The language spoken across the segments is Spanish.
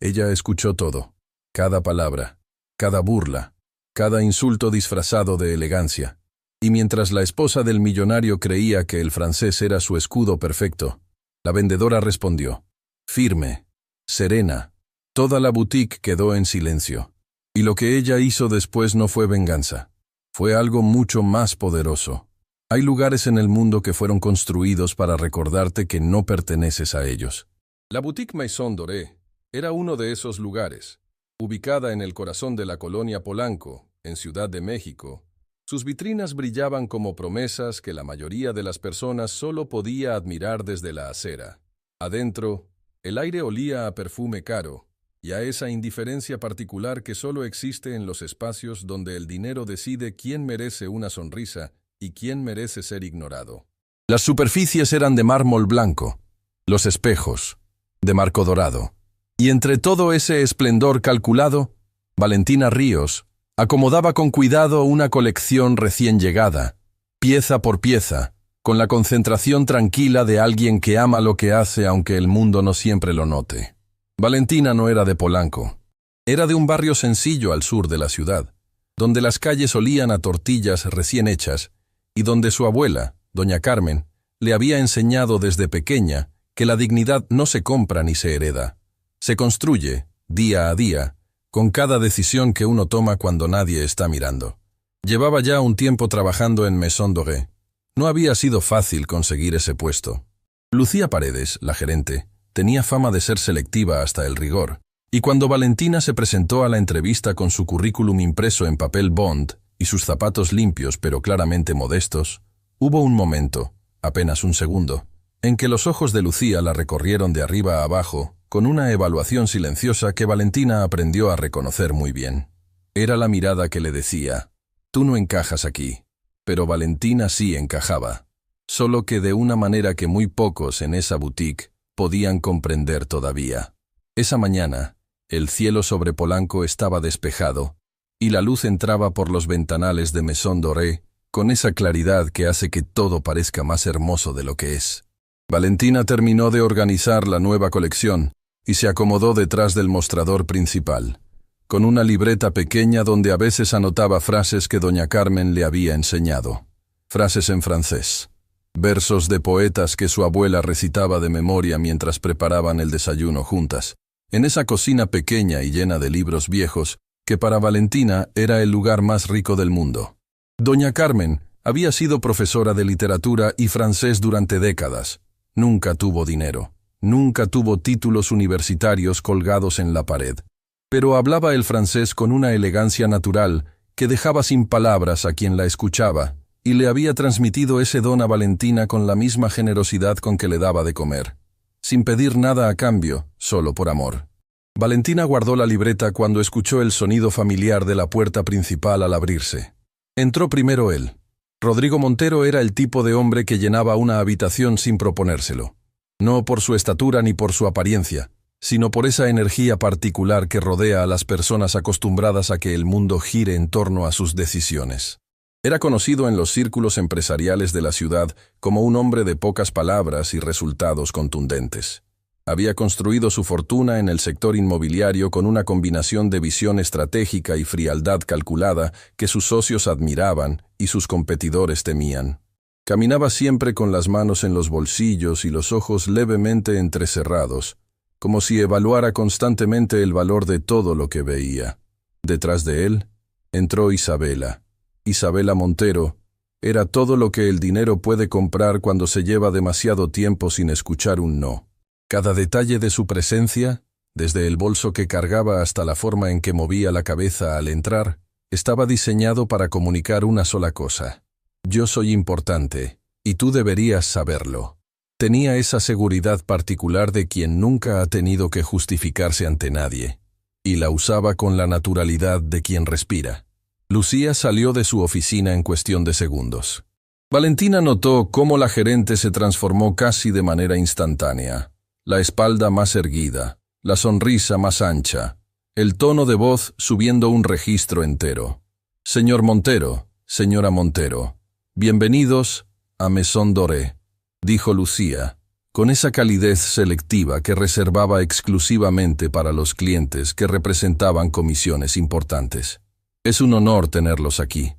Ella escuchó todo, cada palabra, cada burla, cada insulto disfrazado de elegancia. Y mientras la esposa del millonario creía que el francés era su escudo perfecto, la vendedora respondió, firme, serena. Toda la boutique quedó en silencio. Y lo que ella hizo después no fue venganza. Fue algo mucho más poderoso. Hay lugares en el mundo que fueron construidos para recordarte que no perteneces a ellos. La boutique Maison Doré era uno de esos lugares. Ubicada en el corazón de la colonia Polanco, en Ciudad de México, sus vitrinas brillaban como promesas que la mayoría de las personas solo podía admirar desde la acera. Adentro, el aire olía a perfume caro y a esa indiferencia particular que solo existe en los espacios donde el dinero decide quién merece una sonrisa y quién merece ser ignorado. Las superficies eran de mármol blanco, los espejos, de marco dorado. Y entre todo ese esplendor calculado, Valentina Ríos acomodaba con cuidado una colección recién llegada, pieza por pieza, con la concentración tranquila de alguien que ama lo que hace aunque el mundo no siempre lo note. Valentina no era de Polanco. Era de un barrio sencillo al sur de la ciudad, donde las calles olían a tortillas recién hechas y donde su abuela, doña Carmen, le había enseñado desde pequeña que la dignidad no se compra ni se hereda. Se construye, día a día, con cada decisión que uno toma cuando nadie está mirando. Llevaba ya un tiempo trabajando en Maison Doré. No había sido fácil conseguir ese puesto. Lucía Paredes, la gerente, tenía fama de ser selectiva hasta el rigor, y cuando Valentina se presentó a la entrevista con su currículum impreso en papel bond y sus zapatos limpios pero claramente modestos, hubo un momento, apenas un segundo, en que los ojos de Lucía la recorrieron de arriba a abajo con una evaluación silenciosa que Valentina aprendió a reconocer muy bien. Era la mirada que le decía, «Tú no encajas aquí». Pero Valentina sí encajaba, solo que de una manera que muy pocos en esa boutique podían comprender todavía. Esa mañana, el cielo sobre Polanco estaba despejado, y la luz entraba por los ventanales de Maison Doré con esa claridad que hace que todo parezca más hermoso de lo que es. Valentina terminó de organizar la nueva colección y se acomodó detrás del mostrador principal, con una libreta pequeña donde a veces anotaba frases que doña Carmen le había enseñado. Frases en francés, versos de poetas que su abuela recitaba de memoria mientras preparaban el desayuno juntas, en esa cocina pequeña y llena de libros viejos que para Valentina era el lugar más rico del mundo. Doña Carmen había sido profesora de literatura y francés durante décadas. Nunca tuvo dinero, nunca tuvo títulos universitarios colgados en la pared. Pero hablaba el francés con una elegancia natural que dejaba sin palabras a quien la escuchaba, y le había transmitido ese don a Valentina con la misma generosidad con que le daba de comer, sin pedir nada a cambio, solo por amor. Valentina guardó la libreta cuando escuchó el sonido familiar de la puerta principal al abrirse. Entró primero él. Rodrigo Montero era el tipo de hombre que llenaba una habitación sin proponérselo, no por su estatura ni por su apariencia, sino por esa energía particular que rodea a las personas acostumbradas a que el mundo gire en torno a sus decisiones. Era conocido en los círculos empresariales de la ciudad como un hombre de pocas palabras y resultados contundentes. Había construido su fortuna en el sector inmobiliario con una combinación de visión estratégica y frialdad calculada que sus socios admiraban y sus competidores temían. Caminaba siempre con las manos en los bolsillos y los ojos levemente entrecerrados, como si evaluara constantemente el valor de todo lo que veía. Detrás de él, entró Isabela. Isabela Montero era todo lo que el dinero puede comprar cuando se lleva demasiado tiempo sin escuchar un no. Cada detalle de su presencia, desde el bolso que cargaba hasta la forma en que movía la cabeza al entrar, estaba diseñado para comunicar una sola cosa. Yo soy importante, y tú deberías saberlo. Tenía esa seguridad particular de quien nunca ha tenido que justificarse ante nadie, y la usaba con la naturalidad de quien respira. Lucía salió de su oficina en cuestión de segundos. Valentina notó cómo la gerente se transformó casi de manera instantánea. La espalda más erguida, la sonrisa más ancha, el tono de voz subiendo un registro entero. Señor Montero, señora Montero, bienvenidos a Maison Doré, dijo Lucía, con esa calidez selectiva que reservaba exclusivamente para los clientes que representaban comisiones importantes. Es un honor tenerlos aquí.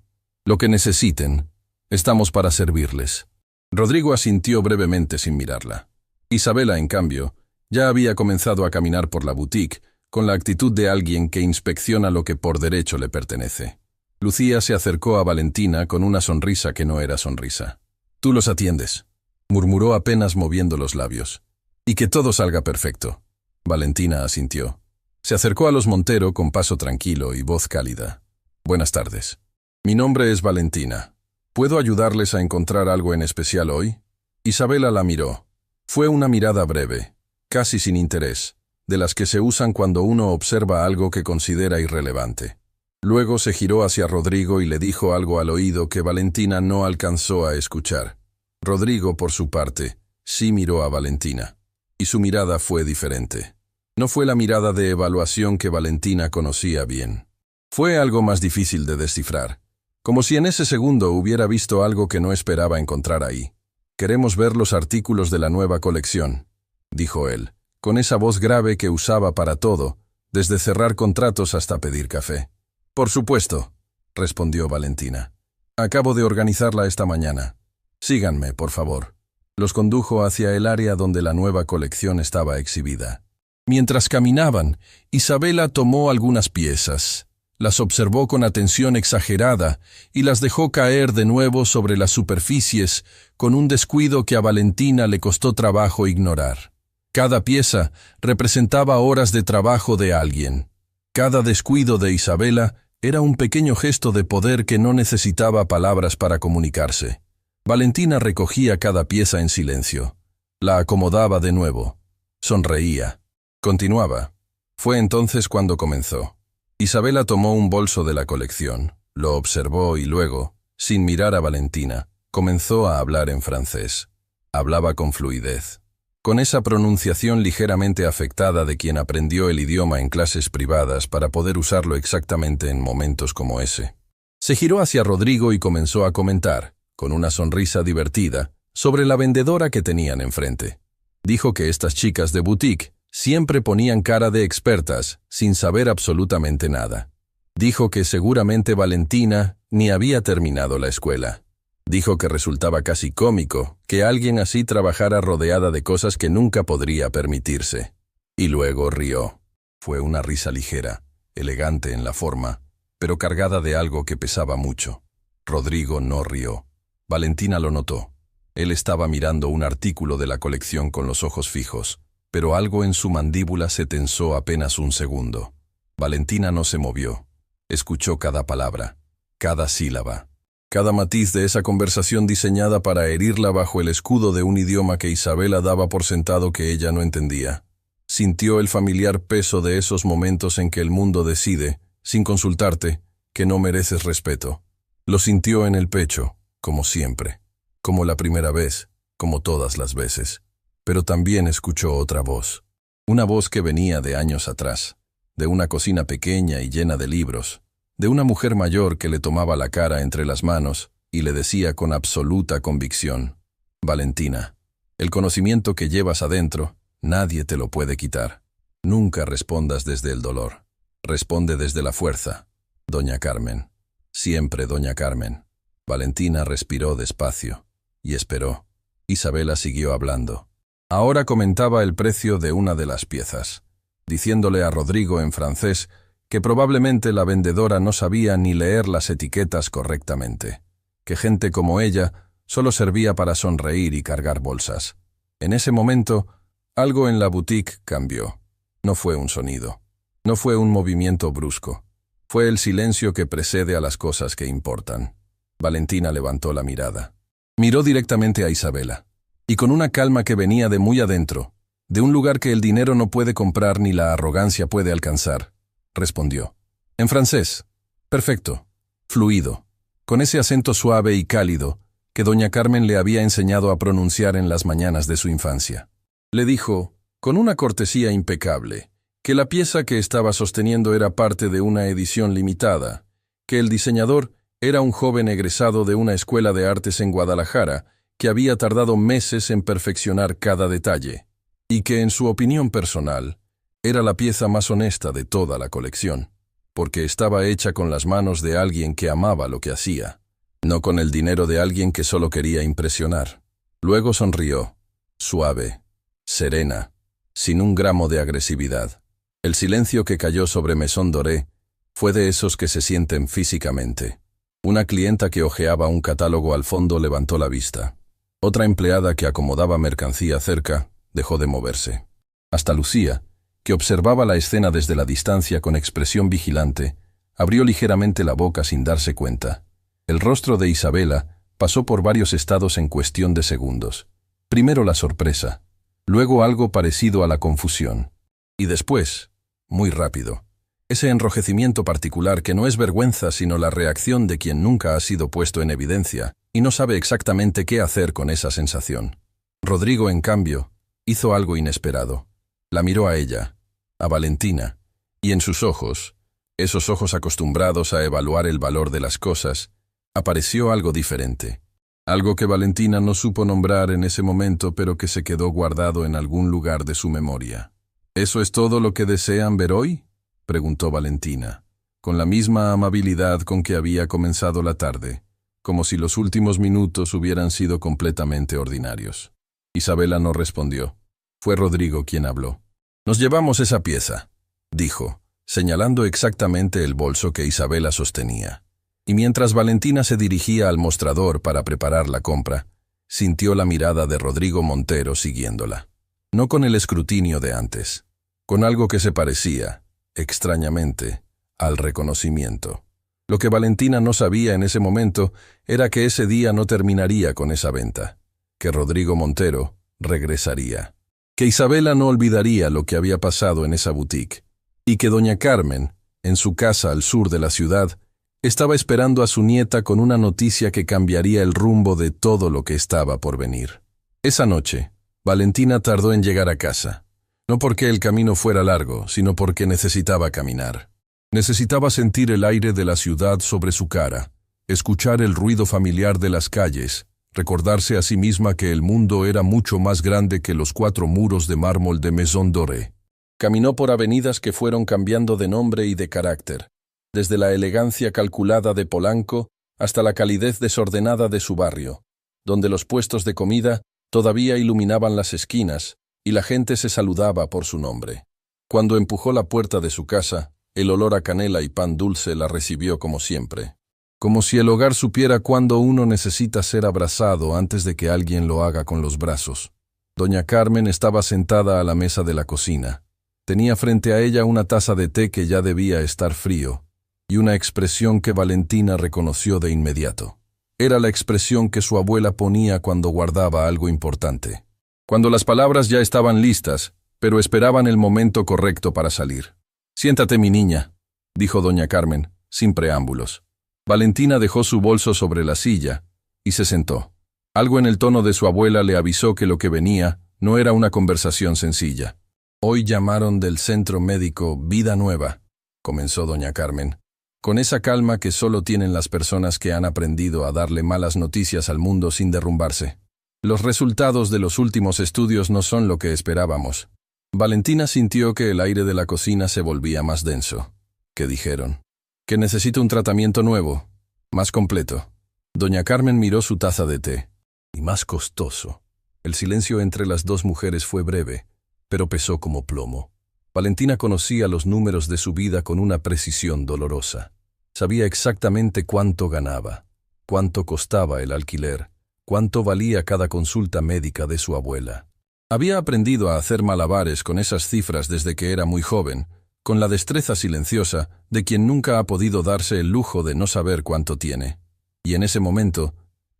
Lo que necesiten, estamos para servirles. Rodrigo asintió brevemente sin mirarla. Isabela, en cambio, ya había comenzado a caminar por la boutique con la actitud de alguien que inspecciona lo que por derecho le pertenece. Lucía se acercó a Valentina con una sonrisa que no era sonrisa. «Tú los atiendes», murmuró apenas moviendo los labios. «Y que todo salga perfecto». Valentina asintió. Se acercó a los Montero con paso tranquilo y voz cálida. «Buenas tardes. Mi nombre es Valentina. ¿Puedo ayudarles a encontrar algo en especial hoy?» Isabela la miró. Fue una mirada breve, casi sin interés, de las que se usan cuando uno observa algo que considera irrelevante. Luego se giró hacia Rodrigo y le dijo algo al oído que Valentina no alcanzó a escuchar. Rodrigo, por su parte, sí miró a Valentina, y su mirada fue diferente. No fue la mirada de evaluación que Valentina conocía bien. Fue algo más difícil de descifrar, como si en ese segundo hubiera visto algo que no esperaba encontrar ahí. «Queremos ver los artículos de la nueva colección», dijo él, con esa voz grave que usaba para todo, desde cerrar contratos hasta pedir café. «Por supuesto», respondió Valentina. «Acabo de organizarla esta mañana. Síganme, por favor». Los condujo hacia el área donde la nueva colección estaba exhibida. Mientras caminaban, Isabela tomó algunas piezas, las observó con atención exagerada y las dejó caer de nuevo sobre las superficies con un descuido que a Valentina le costó trabajo ignorar. Cada pieza representaba horas de trabajo de alguien. Cada descuido de Isabela era un pequeño gesto de poder que no necesitaba palabras para comunicarse. Valentina recogía cada pieza en silencio. La acomodaba de nuevo. Sonreía. Continuaba. Fue entonces cuando comenzó. Isabela tomó un bolso de la colección, lo observó y luego, sin mirar a Valentina, comenzó a hablar en francés. Hablaba con fluidez, con esa pronunciación ligeramente afectada de quien aprendió el idioma en clases privadas para poder usarlo exactamente en momentos como ese. Se giró hacia Rodrigo y comenzó a comentar, con una sonrisa divertida, sobre la vendedora que tenían enfrente. Dijo que estas chicas de boutique siempre ponían cara de expertas, sin saber absolutamente nada. Dijo que seguramente Valentina ni había terminado la escuela. Dijo que resultaba casi cómico que alguien así trabajara rodeada de cosas que nunca podría permitirse. Y luego rió. Fue una risa ligera, elegante en la forma, pero cargada de algo que pesaba mucho. Rodrigo no rió. Valentina lo notó. Él estaba mirando un artículo de la colección con los ojos fijos, pero algo en su mandíbula se tensó apenas un segundo. Valentina no se movió. Escuchó cada palabra, cada sílaba, cada matiz de esa conversación diseñada para herirla bajo el escudo de un idioma que Isabela daba por sentado que ella no entendía. Sintió el familiar peso de esos momentos en que el mundo decide, sin consultarte, que no mereces respeto. Lo sintió en el pecho, como siempre, como la primera vez, como todas las veces. Pero también escuchó otra voz, una voz que venía de años atrás, de una cocina pequeña y llena de libros, de una mujer mayor que le tomaba la cara entre las manos y le decía con absoluta convicción: «Valentina, el conocimiento que llevas adentro, nadie te lo puede quitar. Nunca respondas desde el dolor. Responde desde la fuerza. Doña Carmen. Siempre Doña Carmen». Valentina respiró despacio y esperó. Isabela siguió hablando. Ahora comentaba el precio de una de las piezas, diciéndole a Rodrigo en francés que probablemente la vendedora no sabía ni leer las etiquetas correctamente, que gente como ella solo servía para sonreír y cargar bolsas. En ese momento, algo en la boutique cambió. No fue un sonido, no fue un movimiento brusco, fue el silencio que precede a las cosas que importan. Valentina levantó la mirada. Miró directamente a Isabela, y con una calma que venía de muy adentro, de un lugar que el dinero no puede comprar ni la arrogancia puede alcanzar, respondió. En francés. Perfecto. Fluido. Con ese acento suave y cálido que doña Carmen le había enseñado a pronunciar en las mañanas de su infancia. Le dijo, con una cortesía impecable, que la pieza que estaba sosteniendo era parte de una edición limitada, que el diseñador era un joven egresado de una escuela de artes en Guadalajara, que había tardado meses en perfeccionar cada detalle, y que en su opinión personal era la pieza más honesta de toda la colección, porque estaba hecha con las manos de alguien que amaba lo que hacía, no con el dinero de alguien que solo quería impresionar. Luego sonrió, suave, serena, sin un gramo de agresividad. El silencio que cayó sobre Maison Doré fue de esos que se sienten físicamente. Una clienta que hojeaba un catálogo al fondo levantó la vista. Otra empleada que acomodaba mercancía cerca dejó de moverse. Hasta Lucía, que observaba la escena desde la distancia con expresión vigilante, abrió ligeramente la boca sin darse cuenta. El rostro de Isabela pasó por varios estados en cuestión de segundos. Primero la sorpresa, luego algo parecido a la confusión. Y después, muy rápido, ese enrojecimiento particular que no es vergüenza sino la reacción de quien nunca ha sido puesto en evidencia y no sabe exactamente qué hacer con esa sensación. Rodrigo, en cambio, hizo algo inesperado. La miró a ella, a Valentina, y en sus ojos, esos ojos acostumbrados a evaluar el valor de las cosas, apareció algo diferente. Algo que Valentina no supo nombrar en ese momento, pero que se quedó guardado en algún lugar de su memoria. ¿Eso es todo lo que desean ver hoy?, preguntó Valentina, con la misma amabilidad con que había comenzado la tarde, como si los últimos minutos hubieran sido completamente ordinarios. Isabela no respondió. Fue Rodrigo quien habló. «Nos llevamos esa pieza», dijo, señalando exactamente el bolso que Isabela sostenía. Y mientras Valentina se dirigía al mostrador para preparar la compra, sintió la mirada de Rodrigo Montero siguiéndola. No con el escrutinio de antes, con algo que se parecía, extrañamente, al reconocimiento. Lo que Valentina no sabía en ese momento era que ese día no terminaría con esa venta, que Rodrigo Montero regresaría, que Isabela no olvidaría lo que había pasado en esa boutique, y que doña Carmen, en su casa al sur de la ciudad, estaba esperando a su nieta con una noticia que cambiaría el rumbo de todo lo que estaba por venir. Esa noche, Valentina tardó en llegar a casa, no porque el camino fuera largo, sino porque necesitaba caminar. Necesitaba sentir el aire de la ciudad sobre su cara, escuchar el ruido familiar de las calles, recordarse a sí misma que el mundo era mucho más grande que los 4 muros de mármol de Maison Doré. Caminó por avenidas que fueron cambiando de nombre y de carácter, desde la elegancia calculada de Polanco hasta la calidez desordenada de su barrio, donde los puestos de comida todavía iluminaban las esquinas y la gente se saludaba por su nombre. Cuando empujó la puerta de su casa, el olor a canela y pan dulce la recibió como siempre. Como si el hogar supiera cuándo uno necesita ser abrazado antes de que alguien lo haga con los brazos. Doña Carmen estaba sentada a la mesa de la cocina. Tenía frente a ella una taza de té que ya debía estar frío, y una expresión que Valentina reconoció de inmediato. Era la expresión que su abuela ponía cuando guardaba algo importante. Cuando las palabras ya estaban listas, pero esperaban el momento correcto para salir. «Siéntate, mi niña», dijo doña Carmen, sin preámbulos. Valentina dejó su bolso sobre la silla y se sentó. Algo en el tono de su abuela le avisó que lo que venía no era una conversación sencilla. «Hoy llamaron del centro médico Vida Nueva», comenzó doña Carmen, con esa calma que solo tienen las personas que han aprendido a darle malas noticias al mundo sin derrumbarse. «Los resultados de los últimos estudios no son lo que esperábamos». Valentina sintió que el aire de la cocina se volvía más denso. ¿Qué dijeron? «Que necesito un tratamiento nuevo, más completo». Doña Carmen miró su taza de té. «Y más costoso». El silencio entre las dos mujeres fue breve, pero pesó como plomo. Valentina conocía los números de su vida con una precisión dolorosa. Sabía exactamente cuánto ganaba, cuánto costaba el alquiler, cuánto valía cada consulta médica de su abuela. Había aprendido a hacer malabares con esas cifras desde que era muy joven, con la destreza silenciosa de quien nunca ha podido darse el lujo de no saber cuánto tiene. Y en ese momento,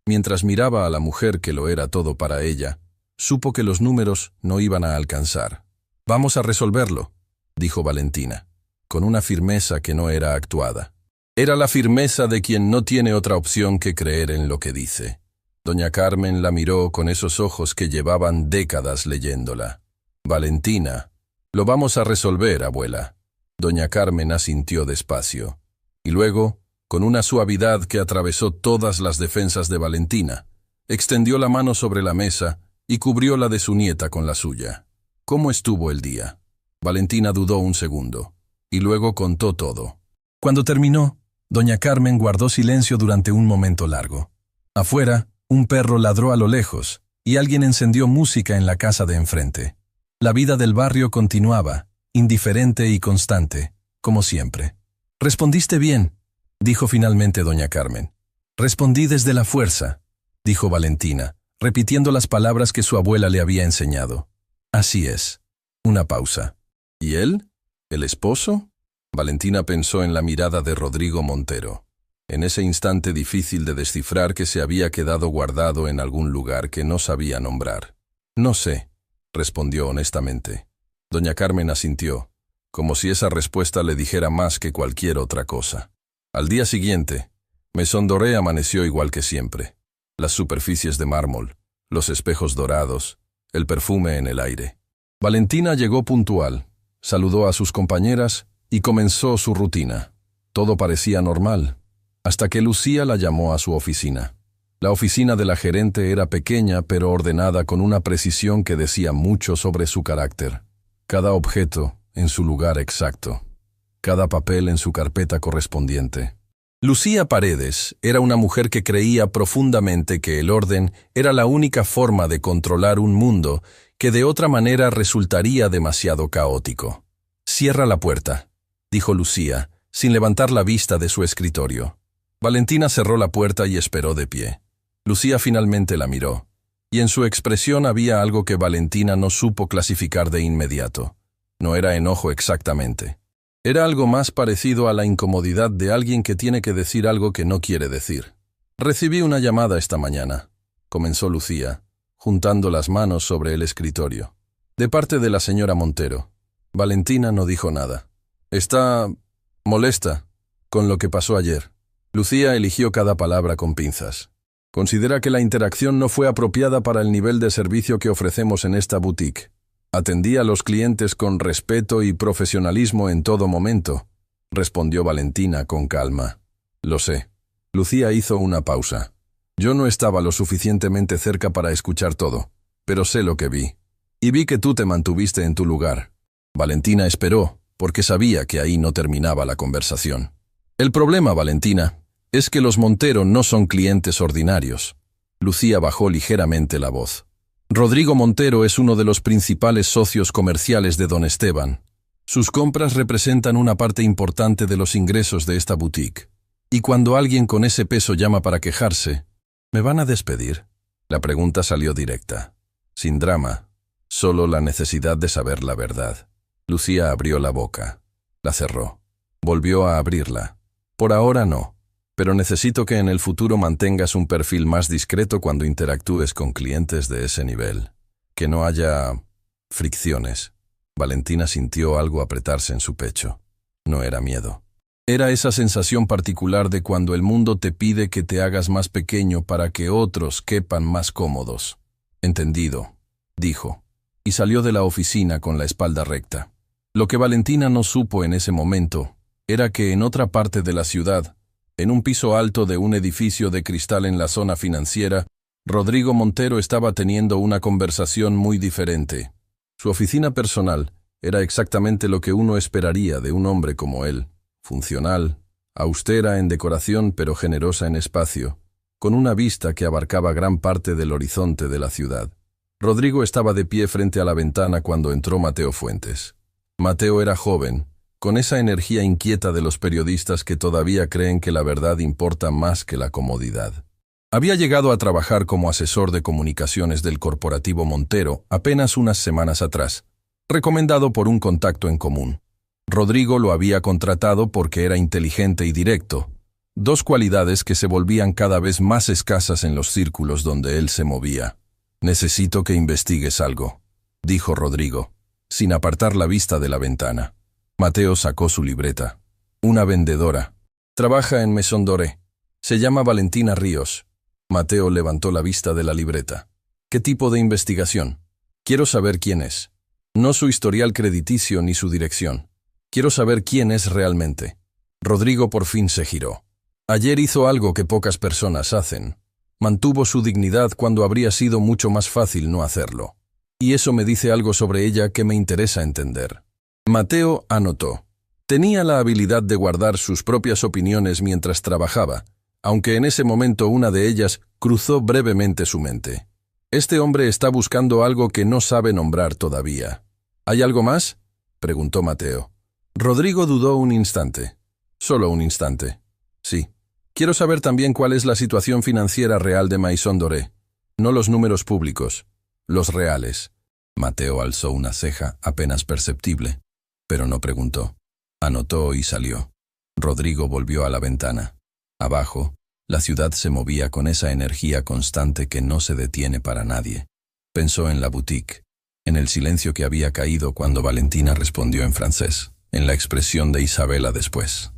mientras miraba a la mujer que lo era todo para ella, supo que los números no iban a alcanzar. «Vamos a resolverlo», dijo Valentina, con una firmeza que no era actuada. Era la firmeza de quien no tiene otra opción que creer en lo que dice. Doña Carmen la miró con esos ojos que llevaban décadas leyéndola. «Valentina, lo vamos a resolver, abuela». Doña Carmen asintió despacio. Y luego, con una suavidad que atravesó todas las defensas de Valentina, Extendió la mano sobre la mesa y cubrió la de su nieta con la suya. ¿Cómo estuvo el día? Valentina dudó un segundo, y luego contó todo. Cuando terminó, doña Carmen guardó silencio durante un momento largo. Afuera, un perro ladró a lo lejos, y alguien encendió música en la casa de enfrente. La vida del barrio continuaba, indiferente y constante, como siempre. «Respondiste bien», dijo finalmente doña Carmen. «Respondí desde la fuerza», dijo Valentina, repitiendo las palabras que su abuela le había enseñado. «Así es». Una pausa. «¿Y él? ¿El esposo?» Valentina pensó en la mirada de Rodrigo Montero, en ese instante difícil de descifrar que se había quedado guardado en algún lugar que no sabía nombrar. «No sé», respondió honestamente. Doña Carmen asintió, como si esa respuesta le dijera más que cualquier otra cosa. Al día siguiente, Maison Doré amaneció igual que siempre. Las superficies de mármol, los espejos dorados, el perfume en el aire. Valentina llegó puntual, saludó a sus compañeras y comenzó su rutina. Todo parecía normal, hasta que Lucía la llamó a su oficina. La oficina de la gerente era pequeña pero ordenada con una precisión que decía mucho sobre su carácter. Cada objeto en su lugar exacto, cada papel en su carpeta correspondiente. Lucía Paredes era una mujer que creía profundamente que el orden era la única forma de controlar un mundo que de otra manera resultaría demasiado caótico. «Cierra la puerta», dijo Lucía, sin levantar la vista de su escritorio. Valentina cerró la puerta y esperó de pie. Lucía finalmente la miró, y en su expresión había algo que Valentina no supo clasificar de inmediato. No era enojo exactamente. Era algo más parecido a la incomodidad de alguien que tiene que decir algo que no quiere decir. «Recibí una llamada esta mañana», comenzó Lucía, juntando las manos sobre el escritorio. «De parte de la señora Montero». Valentina no dijo nada. «Está molesta con lo que pasó ayer». Lucía eligió cada palabra con pinzas. «Considera que la interacción no fue apropiada para el nivel de servicio que ofrecemos en esta boutique. Atendí a los clientes con respeto y profesionalismo en todo momento», respondió Valentina con calma. «Lo sé». Lucía hizo una pausa. «Yo no estaba lo suficientemente cerca para escuchar todo, pero sé lo que vi. Y vi que tú te mantuviste en tu lugar». Valentina esperó, porque sabía que ahí no terminaba la conversación. «El problema, Valentina, es que los Montero no son clientes ordinarios». Lucía bajó ligeramente la voz. «Rodrigo Montero es uno de los principales socios comerciales de don Esteban. Sus compras representan una parte importante de los ingresos de esta boutique. Y cuando alguien con ese peso llama para quejarse, ¿me van a despedir?». La pregunta salió directa, sin drama, solo la necesidad de saber la verdad. Lucía abrió la boca, la cerró, volvió a abrirla. «Por ahora no, pero necesito que en el futuro mantengas un perfil más discreto cuando interactúes con clientes de ese nivel. Que no haya fricciones». Valentina sintió algo apretarse en su pecho. No era miedo. Era esa sensación particular de cuando el mundo te pide que te hagas más pequeño para que otros quepan más cómodos. «Entendido», dijo, y salió de la oficina con la espalda recta. Lo que Valentina no supo en ese momento era que en otra parte de la ciudad, en un piso alto de un edificio de cristal en la zona financiera, Rodrigo Montero estaba teniendo una conversación muy diferente. Su oficina personal era exactamente lo que uno esperaría de un hombre como él, funcional, austera en decoración pero generosa en espacio, con una vista que abarcaba gran parte del horizonte de la ciudad. Rodrigo estaba de pie frente a la ventana cuando entró Mateo Fuentes. Mateo era joven, con esa energía inquieta de los periodistas que todavía creen que la verdad importa más que la comodidad. Había llegado a trabajar como asesor de comunicaciones del corporativo Montero apenas unas semanas atrás, recomendado por un contacto en común. Rodrigo lo había contratado porque era inteligente y directo, dos cualidades que se volvían cada vez más escasas en los círculos donde él se movía. «Necesito que investigues algo», dijo Rodrigo, sin apartar la vista de la ventana. Mateo sacó su libreta. «Una vendedora. Trabaja en Maison Doré. Se llama Valentina Ríos». Mateo levantó la vista de la libreta. «¿Qué tipo de investigación?». «Quiero saber quién es. No su historial crediticio ni su dirección. Quiero saber quién es realmente». Rodrigo por fin se giró. «Ayer hizo algo que pocas personas hacen. Mantuvo su dignidad cuando habría sido mucho más fácil no hacerlo. Y eso me dice algo sobre ella que me interesa entender. Mateo anotó. Tenía la habilidad de guardar sus propias opiniones mientras trabajaba, aunque en ese momento una de ellas cruzó brevemente su mente. Este hombre está buscando algo que no sabe nombrar todavía. ¿Hay algo más?, preguntó Mateo. Rodrigo dudó un instante. Solo un instante. Sí. Quiero saber también cuál es la situación financiera real de Maison Doré. No los números públicos, los reales. Mateo alzó una ceja apenas perceptible, pero no preguntó. Anotó y salió. Rodrigo volvió a la ventana. Abajo, la ciudad se movía con esa energía constante que no se detiene para nadie. Pensó en la boutique, en el silencio que había caído cuando Valentina respondió en francés, en la expresión de Isabela después.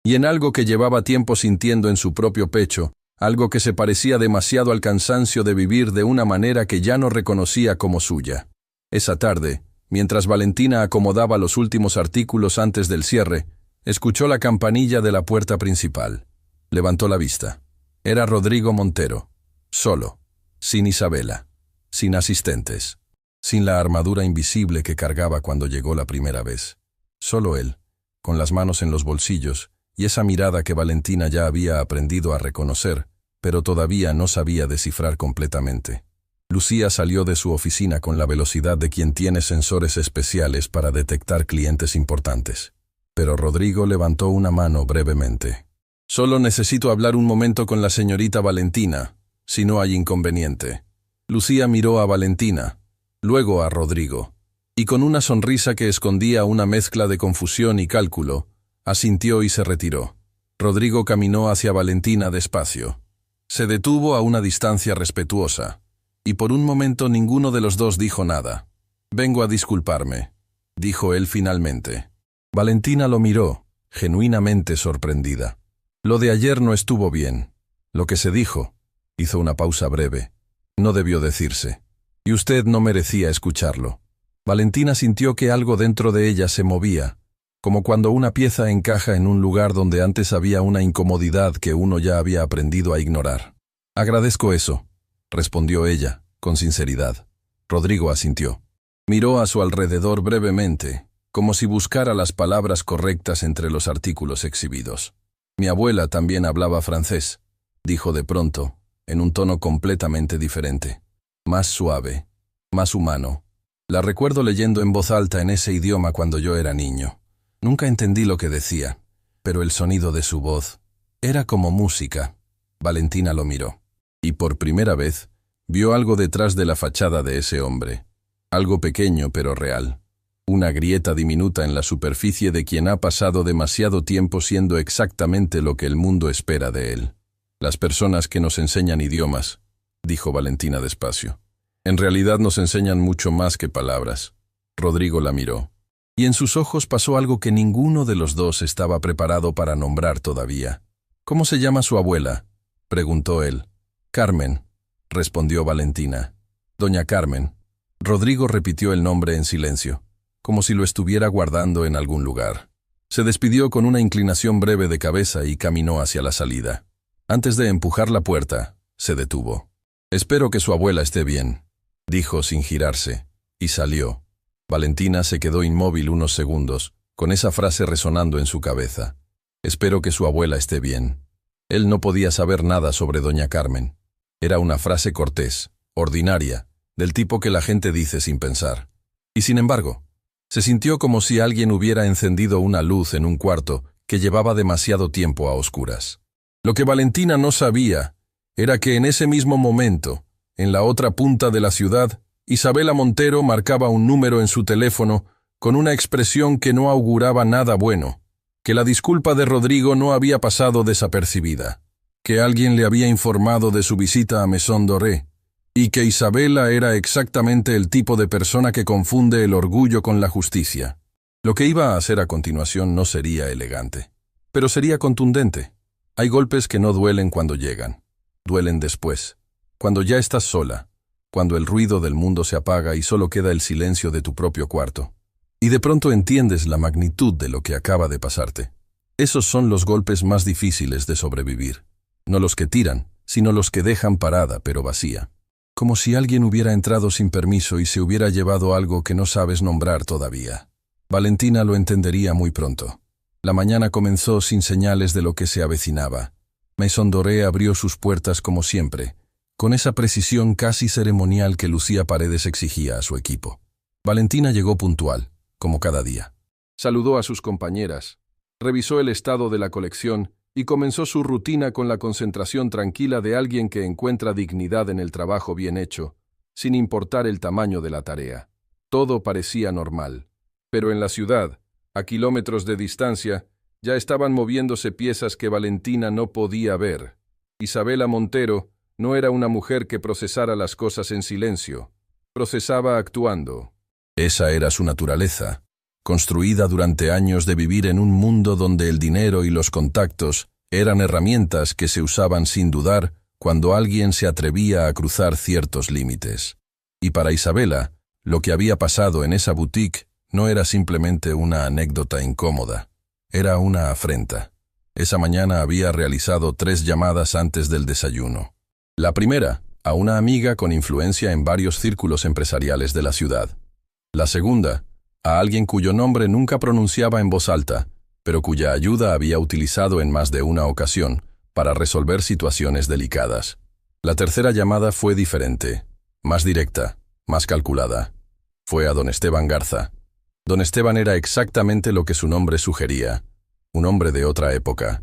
Y en algo que llevaba tiempo sintiendo en su propio pecho, algo que se parecía demasiado al cansancio de vivir de una manera que ya no reconocía como suya. Esa tarde, mientras Valentina acomodaba los últimos artículos antes del cierre, escuchó la campanilla de la puerta principal. Levantó la vista. Era Rodrigo Montero, solo, sin Isabela, sin asistentes, sin la armadura invisible que cargaba cuando llegó la primera vez. Solo él, con las manos en los bolsillos, y esa mirada que Valentina ya había aprendido a reconocer, pero todavía no sabía descifrar completamente. Lucía salió de su oficina con la velocidad de quien tiene sensores especiales para detectar clientes importantes. Pero Rodrigo levantó una mano brevemente. «Solo necesito hablar un momento con la señorita Valentina, si no hay inconveniente». Lucía miró a Valentina, luego a Rodrigo, y con una sonrisa que escondía una mezcla de confusión y cálculo, asintió y se retiró. Rodrigo caminó hacia Valentina despacio. Se detuvo a una distancia respetuosa, y por un momento ninguno de los dos dijo nada. «Vengo a disculparme», dijo él finalmente. Valentina lo miró, genuinamente sorprendida. Lo de ayer no estuvo bien. Lo que se dijo, hizo una pausa breve, no debió decirse, y usted no merecía escucharlo. Valentina sintió que algo dentro de ella se movía, como cuando una pieza encaja en un lugar donde antes había una incomodidad que uno ya había aprendido a ignorar. «Agradezco eso», respondió ella, con sinceridad. Rodrigo asintió. Miró a su alrededor brevemente, como si buscara las palabras correctas entre los artículos exhibidos. «Mi abuela también hablaba francés», dijo de pronto, en un tono completamente diferente, más suave, más humano. «La recuerdo leyendo en voz alta en ese idioma cuando yo era niño. Nunca entendí lo que decía, pero el sonido de su voz era como música». Valentina lo miró, y por primera vez vio algo detrás de la fachada de ese hombre, algo pequeño pero real, una grieta diminuta en la superficie de quien ha pasado demasiado tiempo siendo exactamente lo que el mundo espera de él. «Las personas que nos enseñan idiomas», dijo Valentina despacio, «en realidad nos enseñan mucho más que palabras». Rodrigo la miró, y en sus ojos pasó algo que ninguno de los dos estaba preparado para nombrar todavía. «¿Cómo se llama su abuela?», preguntó él. «Carmen», respondió Valentina. «Doña Carmen». Rodrigo repitió el nombre en silencio, como si lo estuviera guardando en algún lugar. Se despidió con una inclinación breve de cabeza y caminó hacia la salida. Antes de empujar la puerta, se detuvo. «Espero que su abuela esté bien», dijo sin girarse, y salió. Valentina se quedó inmóvil unos segundos, con esa frase resonando en su cabeza. «Espero que su abuela esté bien». Él no podía saber nada sobre doña Carmen. Era una frase cortés, ordinaria, del tipo que la gente dice sin pensar. Y sin embargo, se sintió como si alguien hubiera encendido una luz en un cuarto que llevaba demasiado tiempo a oscuras. Lo que Valentina no sabía era que en ese mismo momento, en la otra punta de la ciudad, Isabela Montero marcaba un número en su teléfono con una expresión que no auguraba nada bueno, que la disculpa de Rodrigo no había pasado desapercibida, que alguien le había informado de su visita a Maison Doré, y que Isabela era exactamente el tipo de persona que confunde el orgullo con la justicia. Lo que iba a hacer a continuación no sería elegante, pero sería contundente. Hay golpes que no duelen cuando llegan, duelen después, cuando ya estás sola, cuando el ruido del mundo se apaga y solo queda el silencio de tu propio cuarto. Y de pronto entiendes la magnitud de lo que acaba de pasarte. Esos son los golpes más difíciles de sobrevivir. No los que tiran, sino los que dejan parada pero vacía. Como si alguien hubiera entrado sin permiso y se hubiera llevado algo que no sabes nombrar todavía. Valentina lo entendería muy pronto. La mañana comenzó sin señales de lo que se avecinaba. Maison Doré abrió sus puertas como siempre, con esa precisión casi ceremonial que Lucía Paredes exigía a su equipo. Valentina llegó puntual, como cada día. Saludó a sus compañeras, revisó el estado de la colección y comenzó su rutina con la concentración tranquila de alguien que encuentra dignidad en el trabajo bien hecho, sin importar el tamaño de la tarea. Todo parecía normal, pero en la ciudad, a kilómetros de distancia, ya estaban moviéndose piezas que Valentina no podía ver. Isabela Montero no era una mujer que procesara las cosas en silencio, procesaba actuando. Esa era su naturaleza, construida durante años de vivir en un mundo donde el dinero y los contactos eran herramientas que se usaban sin dudar cuando alguien se atrevía a cruzar ciertos límites. Y para Isabela, lo que había pasado en esa boutique no era simplemente una anécdota incómoda, era una afrenta. Esa mañana había realizado 3 llamadas antes del desayuno. La primera, a una amiga con influencia en varios círculos empresariales de la ciudad. La segunda, a alguien cuyo nombre nunca pronunciaba en voz alta, pero cuya ayuda había utilizado en más de una ocasión para resolver situaciones delicadas. La tercera llamada fue diferente, más directa, más calculada. Fue a don Esteban Garza. Don Esteban era exactamente lo que su nombre sugería, un hombre de otra época.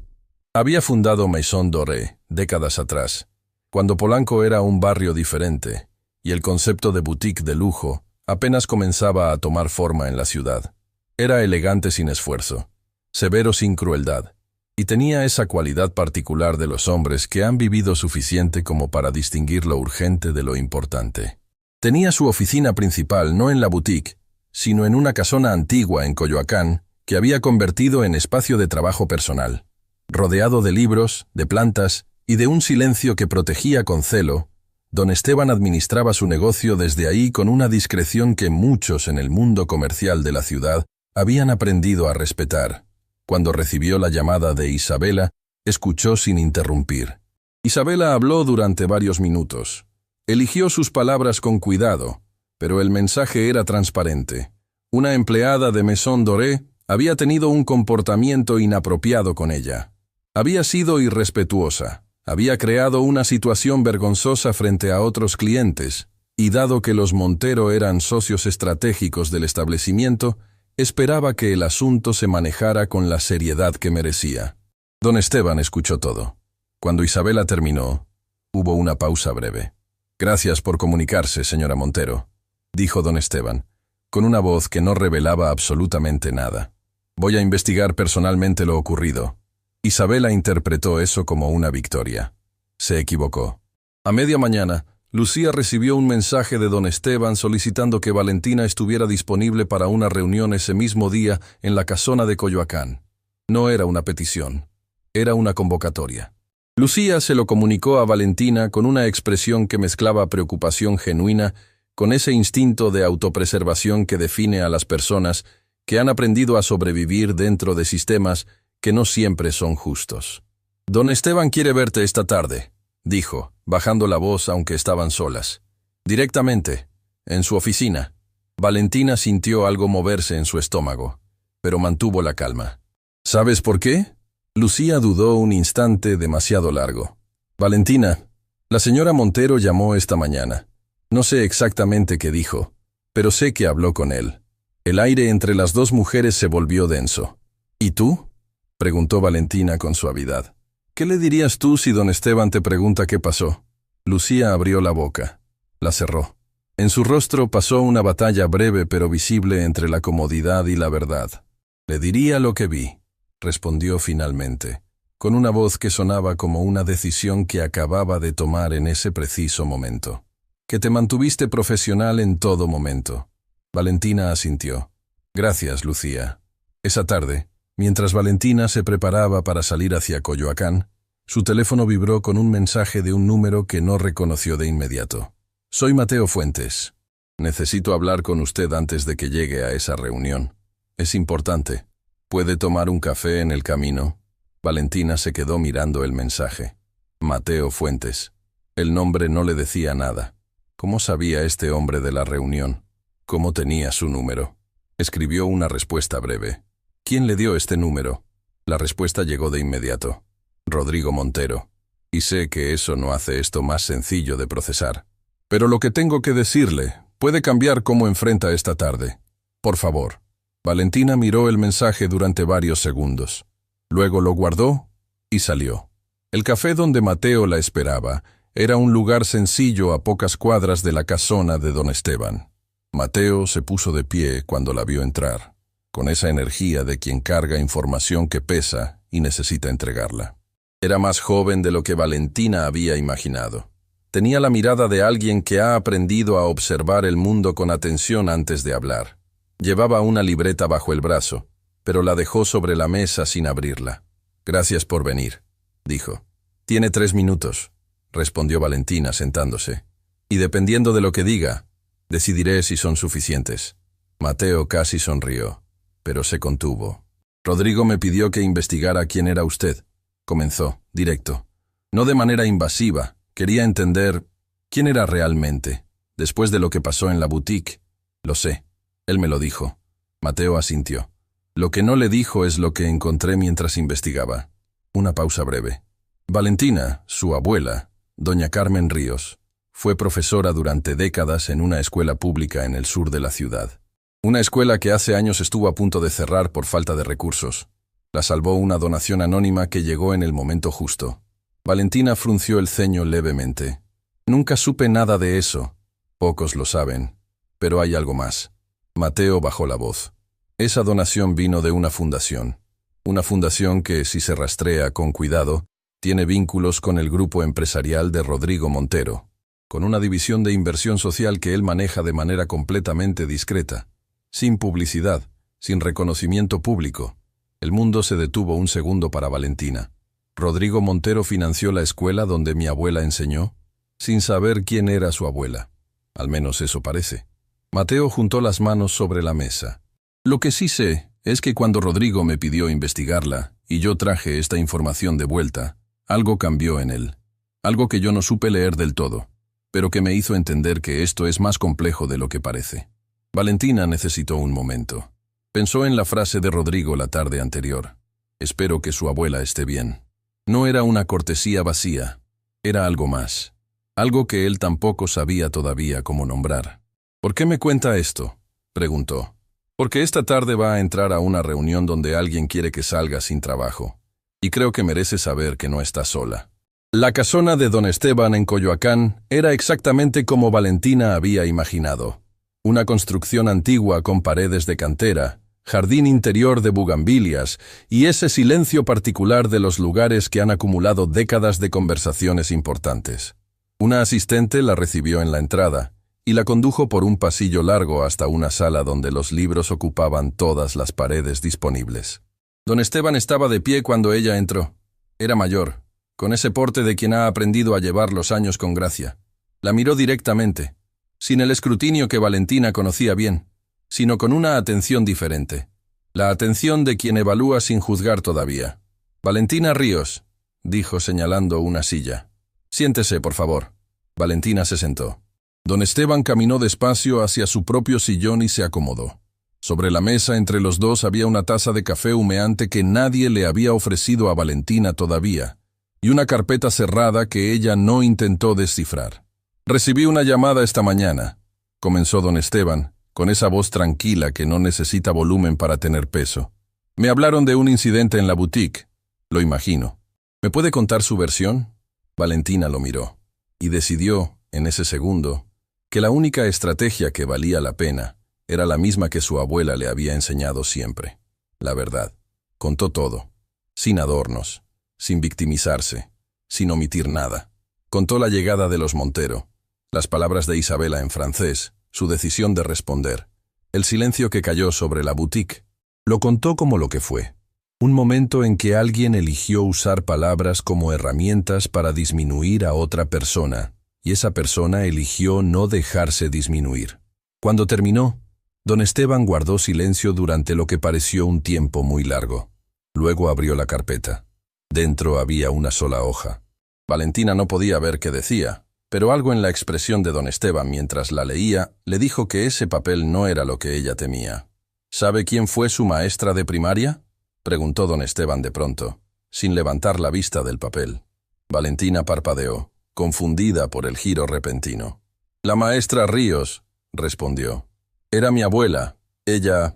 Había fundado Maison Doré décadas atrás, cuando Polanco era un barrio diferente, y el concepto de boutique de lujo apenas comenzaba a tomar forma en la ciudad. Era elegante sin esfuerzo, severo sin crueldad, y tenía esa cualidad particular de los hombres que han vivido suficiente como para distinguir lo urgente de lo importante. Tenía su oficina principal no en la boutique, sino en una casona antigua en Coyoacán que había convertido en espacio de trabajo personal, rodeado de libros, de plantas y de un silencio que protegía con celo. Don Esteban administraba su negocio desde ahí con una discreción que muchos en el mundo comercial de la ciudad habían aprendido a respetar. Cuando recibió la llamada de Isabela, escuchó sin interrumpir. Isabela habló durante varios minutos. Eligió sus palabras con cuidado, pero el mensaje era transparente. Una empleada de Maison Doré había tenido un comportamiento inapropiado con ella. Había sido irrespetuosa. Había creado una situación vergonzosa frente a otros clientes, y dado que los Montero eran socios estratégicos del establecimiento, esperaba que el asunto se manejara con la seriedad que merecía. Don Esteban escuchó todo. Cuando Isabela terminó, hubo una pausa breve. «Gracias por comunicarse, señora Montero», dijo don Esteban, con una voz que no revelaba absolutamente nada. «Voy a investigar personalmente lo ocurrido». Isabela interpretó eso como una victoria. Se equivocó. A media mañana, Lucía recibió un mensaje de don Esteban solicitando que Valentina estuviera disponible para una reunión ese mismo día en la casona de Coyoacán. No era una petición, era una convocatoria. Lucía se lo comunicó a Valentina con una expresión que mezclaba preocupación genuina con ese instinto de autopreservación que define a las personas que han aprendido a sobrevivir dentro de sistemas que no siempre son justos. «Don Esteban quiere verte esta tarde», dijo, bajando la voz aunque estaban solas. «Directamente, en su oficina». Valentina sintió algo moverse en su estómago, pero mantuvo la calma. «¿Sabes por qué?» Lucía dudó un instante demasiado largo. «Valentina, la señora Montero llamó esta mañana. No sé exactamente qué dijo, pero sé que habló con él». El aire entre las dos mujeres se volvió denso. «¿Y tú?», preguntó Valentina con suavidad. «¿Qué le dirías tú si don Esteban te pregunta qué pasó?» Lucía abrió la boca. La cerró. En su rostro pasó una batalla breve pero visible entre la comodidad y la verdad. «Le diría lo que vi», respondió finalmente, con una voz que sonaba como una decisión que acababa de tomar en ese preciso momento. «Que te mantuviste profesional en todo momento». Valentina asintió. «Gracias, Lucía». Esa tarde, mientras Valentina se preparaba para salir hacia Coyoacán, su teléfono vibró con un mensaje de un número que no reconoció de inmediato. «Soy Mateo Fuentes. Necesito hablar con usted antes de que llegue a esa reunión. Es importante. ¿Puede tomar un café en el camino?» Valentina se quedó mirando el mensaje. Mateo Fuentes. El nombre no le decía nada. ¿Cómo sabía este hombre de la reunión? ¿Cómo tenía su número? Escribió una respuesta breve. ¿Quién le dio este número? La respuesta llegó de inmediato. Rodrigo Montero. Y sé que eso no hace esto más sencillo de procesar. Pero lo que tengo que decirle puede cambiar cómo enfrenta esta tarde. Por favor. Valentina miró el mensaje durante varios segundos. Luego lo guardó y salió. El café donde Mateo la esperaba era un lugar sencillo a pocas cuadras de la casona de don Esteban. Mateo se puso de pie cuando la vio entrar, con esa energía de quien carga información que pesa y necesita entregarla. Era más joven de lo que Valentina había imaginado. Tenía la mirada de alguien que ha aprendido a observar el mundo con atención antes de hablar. Llevaba una libreta bajo el brazo, pero la dejó sobre la mesa sin abrirla. «Gracias por venir», dijo. «Tiene 3 minutos», respondió Valentina sentándose. «Y dependiendo de lo que diga, decidiré si son suficientes». Mateo casi sonrió, pero se contuvo. «Rodrigo me pidió que investigara quién era usted», comenzó, directo. No de manera invasiva, quería entender quién era realmente, después de lo que pasó en la boutique. «Lo sé». Él me lo dijo. Mateo asintió. Lo que no le dijo es lo que encontré mientras investigaba. Una pausa breve. Valentina, su abuela, doña Carmen Ríos, fue profesora durante décadas en una escuela pública en el sur de la ciudad. Una escuela que hace años estuvo a punto de cerrar por falta de recursos. La salvó una donación anónima que llegó en el momento justo. Valentina frunció el ceño levemente. Nunca supe nada de eso. Pocos lo saben. Pero hay algo más. Mateo bajó la voz. Esa donación vino de una fundación. Una fundación que, si se rastrea con cuidado, tiene vínculos con el grupo empresarial de Rodrigo Montero, con una división de inversión social que él maneja de manera completamente discreta, sin publicidad, sin reconocimiento público. El mundo se detuvo un segundo para Valentina. Rodrigo Montero financió la escuela donde mi abuela enseñó, sin saber quién era su abuela. Al menos eso parece. Mateo juntó las manos sobre la mesa. Lo que sí sé es que cuando Rodrigo me pidió investigarla y yo traje esta información de vuelta, algo cambió en él. Algo que yo no supe leer del todo, pero que me hizo entender que esto es más complejo de lo que parece. Valentina necesitó un momento. Pensó en la frase de Rodrigo la tarde anterior. Espero que su abuela esté bien. No era una cortesía vacía, era algo más. Algo que él tampoco sabía todavía cómo nombrar. «¿Por qué me cuenta esto?», preguntó. «Porque esta tarde va a entrar a una reunión donde alguien quiere que salga sin trabajo. Y creo que merece saber que no está sola». La casona de don Esteban en Coyoacán era exactamente como Valentina había imaginado. Una construcción antigua con paredes de cantera, jardín interior de bugambilias y ese silencio particular de los lugares que han acumulado décadas de conversaciones importantes. Una asistente la recibió en la entrada y la condujo por un pasillo largo hasta una sala donde los libros ocupaban todas las paredes disponibles. Don Esteban estaba de pie cuando ella entró. Era mayor, con ese porte de quien ha aprendido a llevar los años con gracia. La miró directamente, sin el escrutinio que Valentina conocía bien, sino con una atención diferente. La atención de quien evalúa sin juzgar todavía. «Valentina Ríos», dijo señalando una silla. «Siéntese, por favor». Valentina se sentó. Don Esteban caminó despacio hacia su propio sillón y se acomodó. Sobre la mesa entre los dos había una taza de café humeante que nadie le había ofrecido a Valentina todavía, y una carpeta cerrada que ella no intentó descifrar. «Recibí una llamada esta mañana», comenzó don Esteban, con esa voz tranquila que no necesita volumen para tener peso. «Me hablaron de un incidente en la boutique. Lo imagino. ¿Me puede contar su versión?» Valentina lo miró, y decidió, en ese segundo, que la única estrategia que valía la pena era la misma que su abuela le había enseñado siempre. La verdad. Contó todo, sin adornos, sin victimizarse, sin omitir nada. Contó la llegada de los Montero, las palabras de Isabela en francés, su decisión de responder, el silencio que cayó sobre la boutique. Lo contó como lo que fue. Un momento en que alguien eligió usar palabras como herramientas para disminuir a otra persona, y esa persona eligió no dejarse disminuir. Cuando terminó, don Esteban guardó silencio durante lo que pareció un tiempo muy largo. Luego abrió la carpeta. Dentro había una sola hoja. Valentina no podía ver qué decía, pero algo en la expresión de don Esteban mientras la leía le dijo que ese papel no era lo que ella temía. ¿Sabe quién fue su maestra de primaria?, preguntó don Esteban de pronto, sin levantar la vista del papel. Valentina parpadeó, confundida por el giro repentino. «La maestra Ríos», respondió. «Era mi abuela. Ella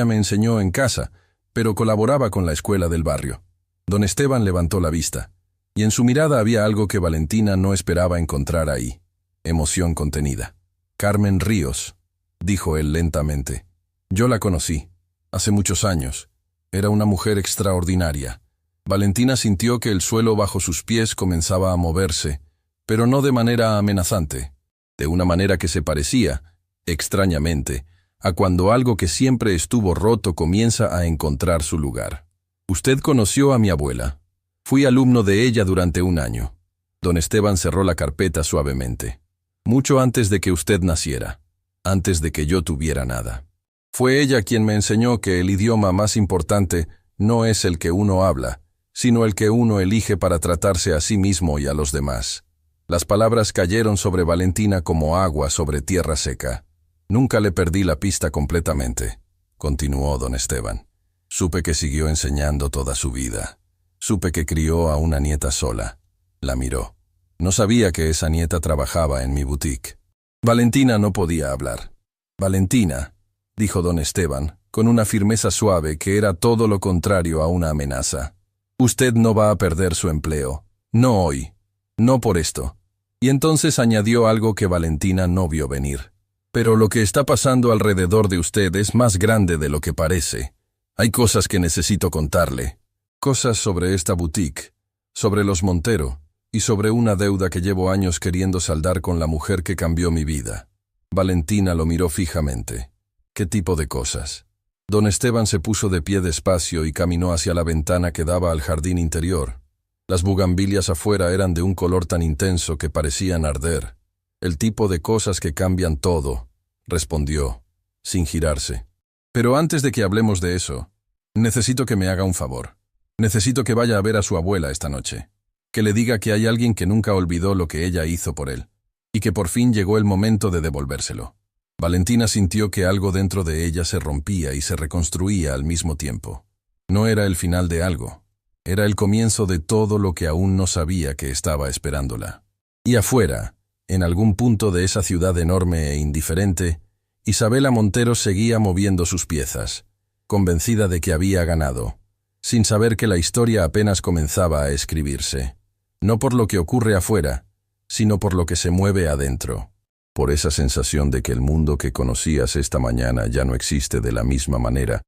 me enseñó en casa, pero colaboraba con la escuela del barrio». Don Esteban levantó la vista, y en su mirada había algo que Valentina no esperaba encontrar ahí. Emoción contenida. «Carmen Ríos», dijo él lentamente. «Yo la conocí, hace muchos años. Era una mujer extraordinaria». Valentina sintió que el suelo bajo sus pies comenzaba a moverse, pero no de manera amenazante, de una manera que se parecía, extrañamente, a cuando algo que siempre estuvo roto comienza a encontrar su lugar. «Usted conoció a mi abuela. Fui alumno de ella durante un año». Don Esteban cerró la carpeta suavemente. «Mucho antes de que usted naciera, antes de que yo tuviera nada. Fue ella quien me enseñó que el idioma más importante no es el que uno habla, sino el que uno elige para tratarse a sí mismo y a los demás». Las palabras cayeron sobre Valentina como agua sobre tierra seca. «Nunca le perdí la pista completamente», continuó don Esteban. «Supe que siguió enseñando toda su vida. Supe que crió a una nieta sola». La miró. «No sabía que esa nieta trabajaba en mi boutique». Valentina no podía hablar. «Valentina», dijo don Esteban, con una firmeza suave que era todo lo contrario a una amenaza. «Usted no va a perder su empleo. No hoy. No por esto». Y entonces añadió algo que Valentina no vio venir. «Pero lo que está pasando alrededor de usted es más grande de lo que parece. Hay cosas que necesito contarle. Cosas sobre esta boutique, sobre los Montero, y sobre una deuda que llevo años queriendo saldar con la mujer que cambió mi vida». Valentina lo miró fijamente. «¿Qué tipo de cosas?». Don Esteban se puso de pie despacio y caminó hacia la ventana que daba al jardín interior. Las bugambilias afuera eran de un color tan intenso que parecían arder. «El tipo de cosas que cambian todo», respondió, sin girarse. «Pero antes de que hablemos de eso, necesito que me haga un favor. Necesito que vaya a ver a su abuela esta noche. Que le diga que hay alguien que nunca olvidó lo que ella hizo por él, y que por fin llegó el momento de devolvérselo». Valentina sintió que algo dentro de ella se rompía y se reconstruía al mismo tiempo. No era el final de algo. Era el comienzo de todo lo que aún no sabía que estaba esperándola. Y afuera, en algún punto de esa ciudad enorme e indiferente, Isabela Montero seguía moviendo sus piezas, convencida de que había ganado, sin saber que la historia apenas comenzaba a escribirse, no por lo que ocurre afuera, sino por lo que se mueve adentro, por esa sensación de que el mundo que conocías esta mañana ya no existe de la misma manera,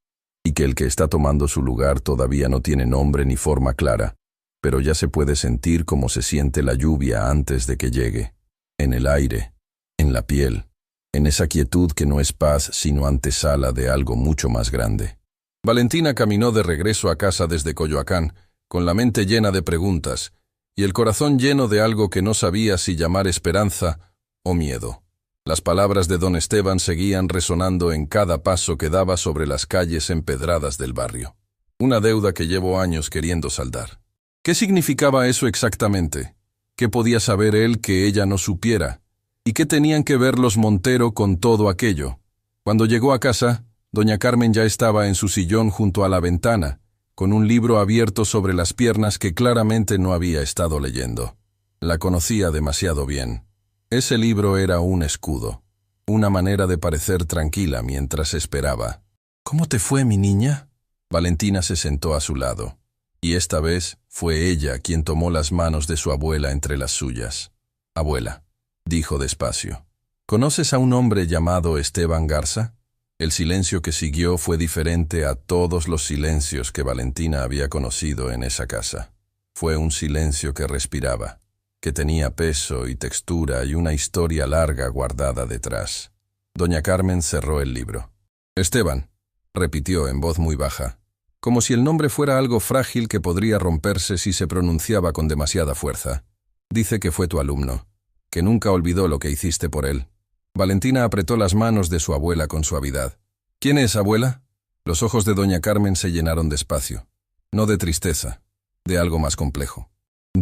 y que el que está tomando su lugar todavía no tiene nombre ni forma clara, pero ya se puede sentir como se siente la lluvia antes de que llegue, en el aire, en la piel, en esa quietud que no es paz sino antesala de algo mucho más grande. Valentina caminó de regreso a casa desde Coyoacán, con la mente llena de preguntas, y el corazón lleno de algo que no sabía si llamar esperanza o miedo. Las palabras de don Esteban seguían resonando en cada paso que daba sobre las calles empedradas del barrio. Una deuda que llevo años queriendo saldar. ¿Qué significaba eso exactamente? ¿Qué podía saber él que ella no supiera? ¿Y qué tenían que ver los Montero con todo aquello? Cuando llegó a casa, doña Carmen ya estaba en su sillón junto a la ventana, con un libro abierto sobre las piernas que claramente no había estado leyendo. La conocía demasiado bien. Ese libro era un escudo, una manera de parecer tranquila mientras esperaba. «¿Cómo te fue, mi niña?». Valentina se sentó a su lado, y esta vez fue ella quien tomó las manos de su abuela entre las suyas. «Abuela», dijo despacio, «¿conoces a un hombre llamado Esteban Garza?». El silencio que siguió fue diferente a todos los silencios que Valentina había conocido en esa casa. Fue un silencio que respiraba, que tenía peso y textura y una historia larga guardada detrás. Doña Carmen cerró el libro. «Esteban», repitió en voz muy baja, como si el nombre fuera algo frágil que podría romperse si se pronunciaba con demasiada fuerza. «Dice que fue tu alumno, que nunca olvidó lo que hiciste por él». Valentina apretó las manos de su abuela con suavidad. «¿Quién es, abuela?». Los ojos de doña Carmen se llenaron de espacio, no de tristeza, de algo más complejo.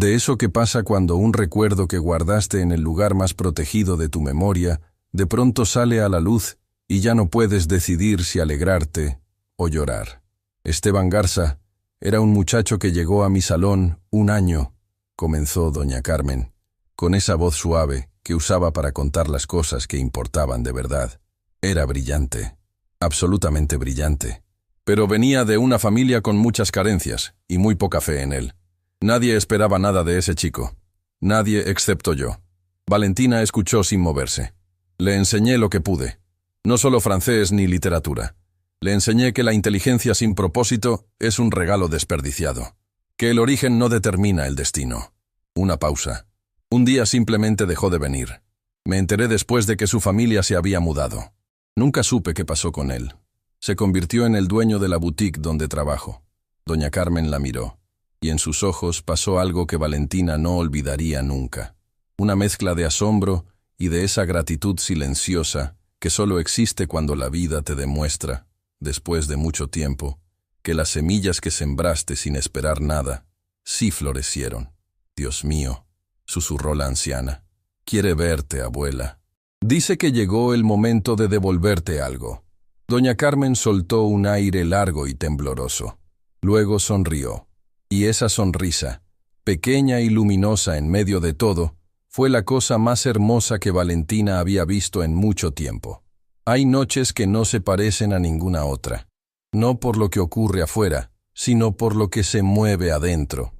De eso que pasa cuando un recuerdo que guardaste en el lugar más protegido de tu memoria, de pronto sale a la luz y ya no puedes decidir si alegrarte o llorar. Esteban Garza era un muchacho que llegó a mi salón un año, comenzó doña Carmen, con esa voz suave que usaba para contar las cosas que importaban de verdad. Era brillante, absolutamente brillante. Pero venía de una familia con muchas carencias y muy poca fe en él. Nadie esperaba nada de ese chico. Nadie excepto yo. Valentina escuchó sin moverse. Le enseñé lo que pude. No solo francés ni literatura. Le enseñé que la inteligencia sin propósito es un regalo desperdiciado. Que el origen no determina el destino. Una pausa. Un día simplemente dejó de venir. Me enteré después de que su familia se había mudado. Nunca supe qué pasó con él. Se convirtió en el dueño de la boutique donde trabajo. Doña Carmen la miró. Y en sus ojos pasó algo que Valentina no olvidaría nunca. Una mezcla de asombro y de esa gratitud silenciosa que solo existe cuando la vida te demuestra, después de mucho tiempo, que las semillas que sembraste sin esperar nada, sí florecieron. Dios mío, susurró la anciana. Quiere verte, abuela. Dice que llegó el momento de devolverte algo. Doña Carmen soltó un aire largo y tembloroso. Luego sonrió. Y esa sonrisa, pequeña y luminosa en medio de todo, fue la cosa más hermosa que Valentina había visto en mucho tiempo. Hay noches que no se parecen a ninguna otra, no por lo que ocurre afuera, sino por lo que se mueve adentro.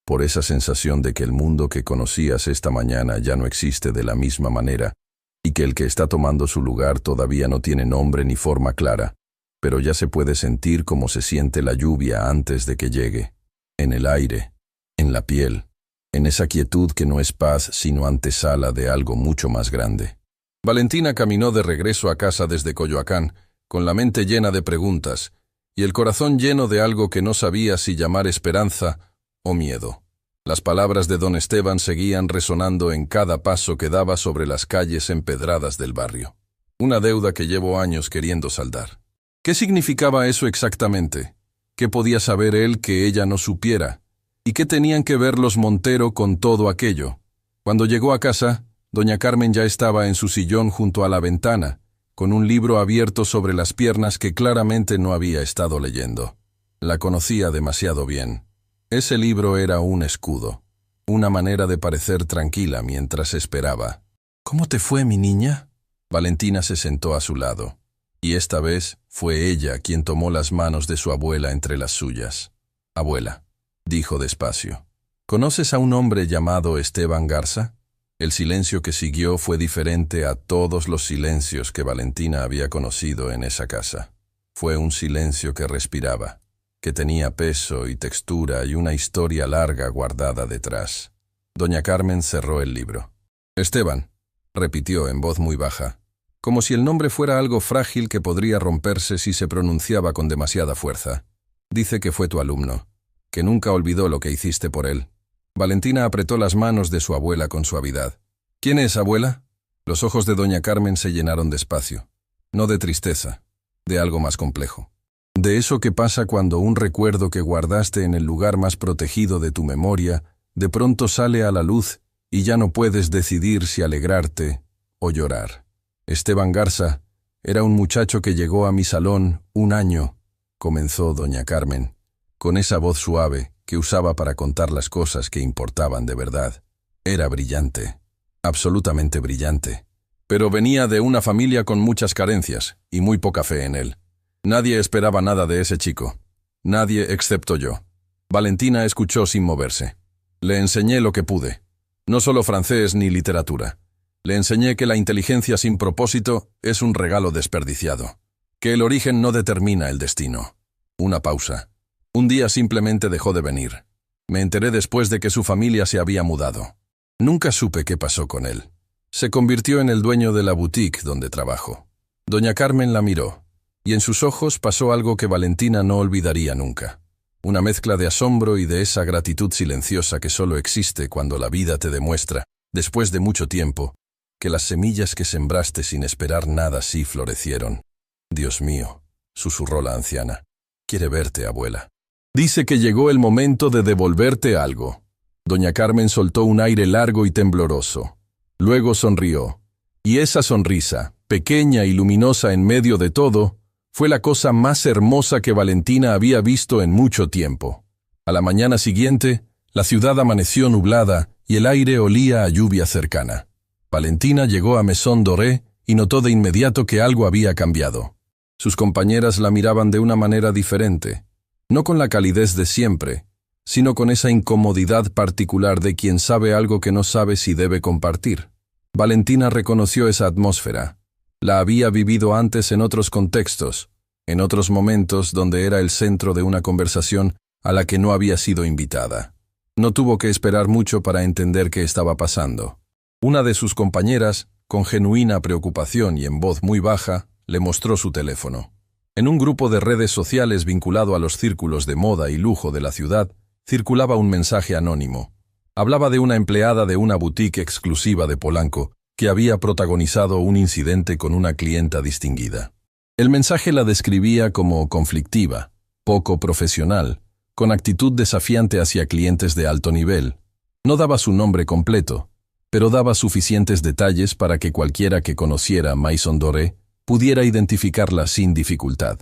Por esa sensación de que el mundo que conocías esta mañana ya no existe de la misma manera, y que el que está tomando su lugar todavía no tiene nombre ni forma clara, pero ya se puede sentir como se siente la lluvia antes de que llegue. En el aire, en la piel, en esa quietud que no es paz sino antesala de algo mucho más grande. Valentina caminó de regreso a casa desde Coyoacán, con la mente llena de preguntas, y el corazón lleno de algo que no sabía si llamar esperanza o miedo. Las palabras de don Esteban seguían resonando en cada paso que daba sobre las calles empedradas del barrio. Una deuda que llevo años queriendo saldar. ¿Qué significaba eso exactamente? ¿Qué podía saber él que ella no supiera? ¿Y qué tenían que ver los Montero con todo aquello? Cuando llegó a casa, doña Carmen ya estaba en su sillón junto a la ventana, con un libro abierto sobre las piernas que claramente no había estado leyendo. La conocía demasiado bien. Ese libro era un escudo, una manera de parecer tranquila mientras esperaba. ¿Cómo te fue, mi niña? Valentina se sentó a su lado. Y esta vez fue ella quien tomó las manos de su abuela entre las suyas. Abuela, dijo despacio, ¿conoces a un hombre llamado Esteban Garza? El silencio que siguió fue diferente a todos los silencios que Valentina había conocido en esa casa. Fue un silencio que respiraba, que tenía peso y textura y una historia larga guardada detrás. Doña Carmen cerró el libro. Esteban, repitió en voz muy baja, como si el nombre fuera algo frágil que podría romperse si se pronunciaba con demasiada fuerza. Dice que fue tu alumno, que nunca olvidó lo que hiciste por él. Valentina apretó las manos de su abuela con suavidad. ¿Quién es, abuela? Los ojos de doña Carmen se llenaron despacio, no de tristeza, de algo más complejo. De eso que pasa cuando un recuerdo que guardaste en el lugar más protegido de tu memoria, de pronto sale a la luz y ya no puedes decidir si alegrarte o llorar. Esteban Garza era un muchacho que llegó a mi salón un año, comenzó doña Carmen, con esa voz suave que usaba para contar las cosas que importaban de verdad. Era brillante, absolutamente brillante. Pero venía de una familia con muchas carencias y muy poca fe en él. Nadie esperaba nada de ese chico. Nadie excepto yo. Valentina escuchó sin moverse. Le enseñé lo que pude. No solo francés ni literatura. Le enseñé que la inteligencia sin propósito es un regalo desperdiciado. Que el origen no determina el destino. Una pausa. Un día simplemente dejó de venir. Me enteré después de que su familia se había mudado. Nunca supe qué pasó con él. Se convirtió en el dueño de la boutique donde trabajo. Doña Carmen la miró, y en sus ojos pasó algo que Valentina no olvidaría nunca. Una mezcla de asombro y de esa gratitud silenciosa que solo existe cuando la vida te demuestra, después de mucho tiempo, que las semillas que sembraste sin esperar nada sí florecieron. Dios mío, susurró la anciana. Quiere verte, abuela. Dice que llegó el momento de devolverte algo. Doña Carmen soltó un aire largo y tembloroso. Luego sonrió. Y esa sonrisa, pequeña y luminosa en medio de todo, fue la cosa más hermosa que Valentina había visto en mucho tiempo. A la mañana siguiente, la ciudad amaneció nublada y el aire olía a lluvia cercana. Valentina llegó a Maison Doré y notó de inmediato que algo había cambiado. Sus compañeras la miraban de una manera diferente, no con la calidez de siempre, sino con esa incomodidad particular de quien sabe algo que no sabe si debe compartir. Valentina reconoció esa atmósfera. La había vivido antes en otros contextos, en otros momentos donde era el centro de una conversación a la que no había sido invitada. No tuvo que esperar mucho para entender qué estaba pasando. Una de sus compañeras, con genuina preocupación y en voz muy baja, le mostró su teléfono. En un grupo de redes sociales vinculado a los círculos de moda y lujo de la ciudad, circulaba un mensaje anónimo. Hablaba de una empleada de una boutique exclusiva de Polanco que había protagonizado un incidente con una clienta distinguida. El mensaje la describía como conflictiva, poco profesional, con actitud desafiante hacia clientes de alto nivel. No daba su nombre completo, pero daba suficientes detalles para que cualquiera que conociera Maison Doré pudiera identificarla sin dificultad.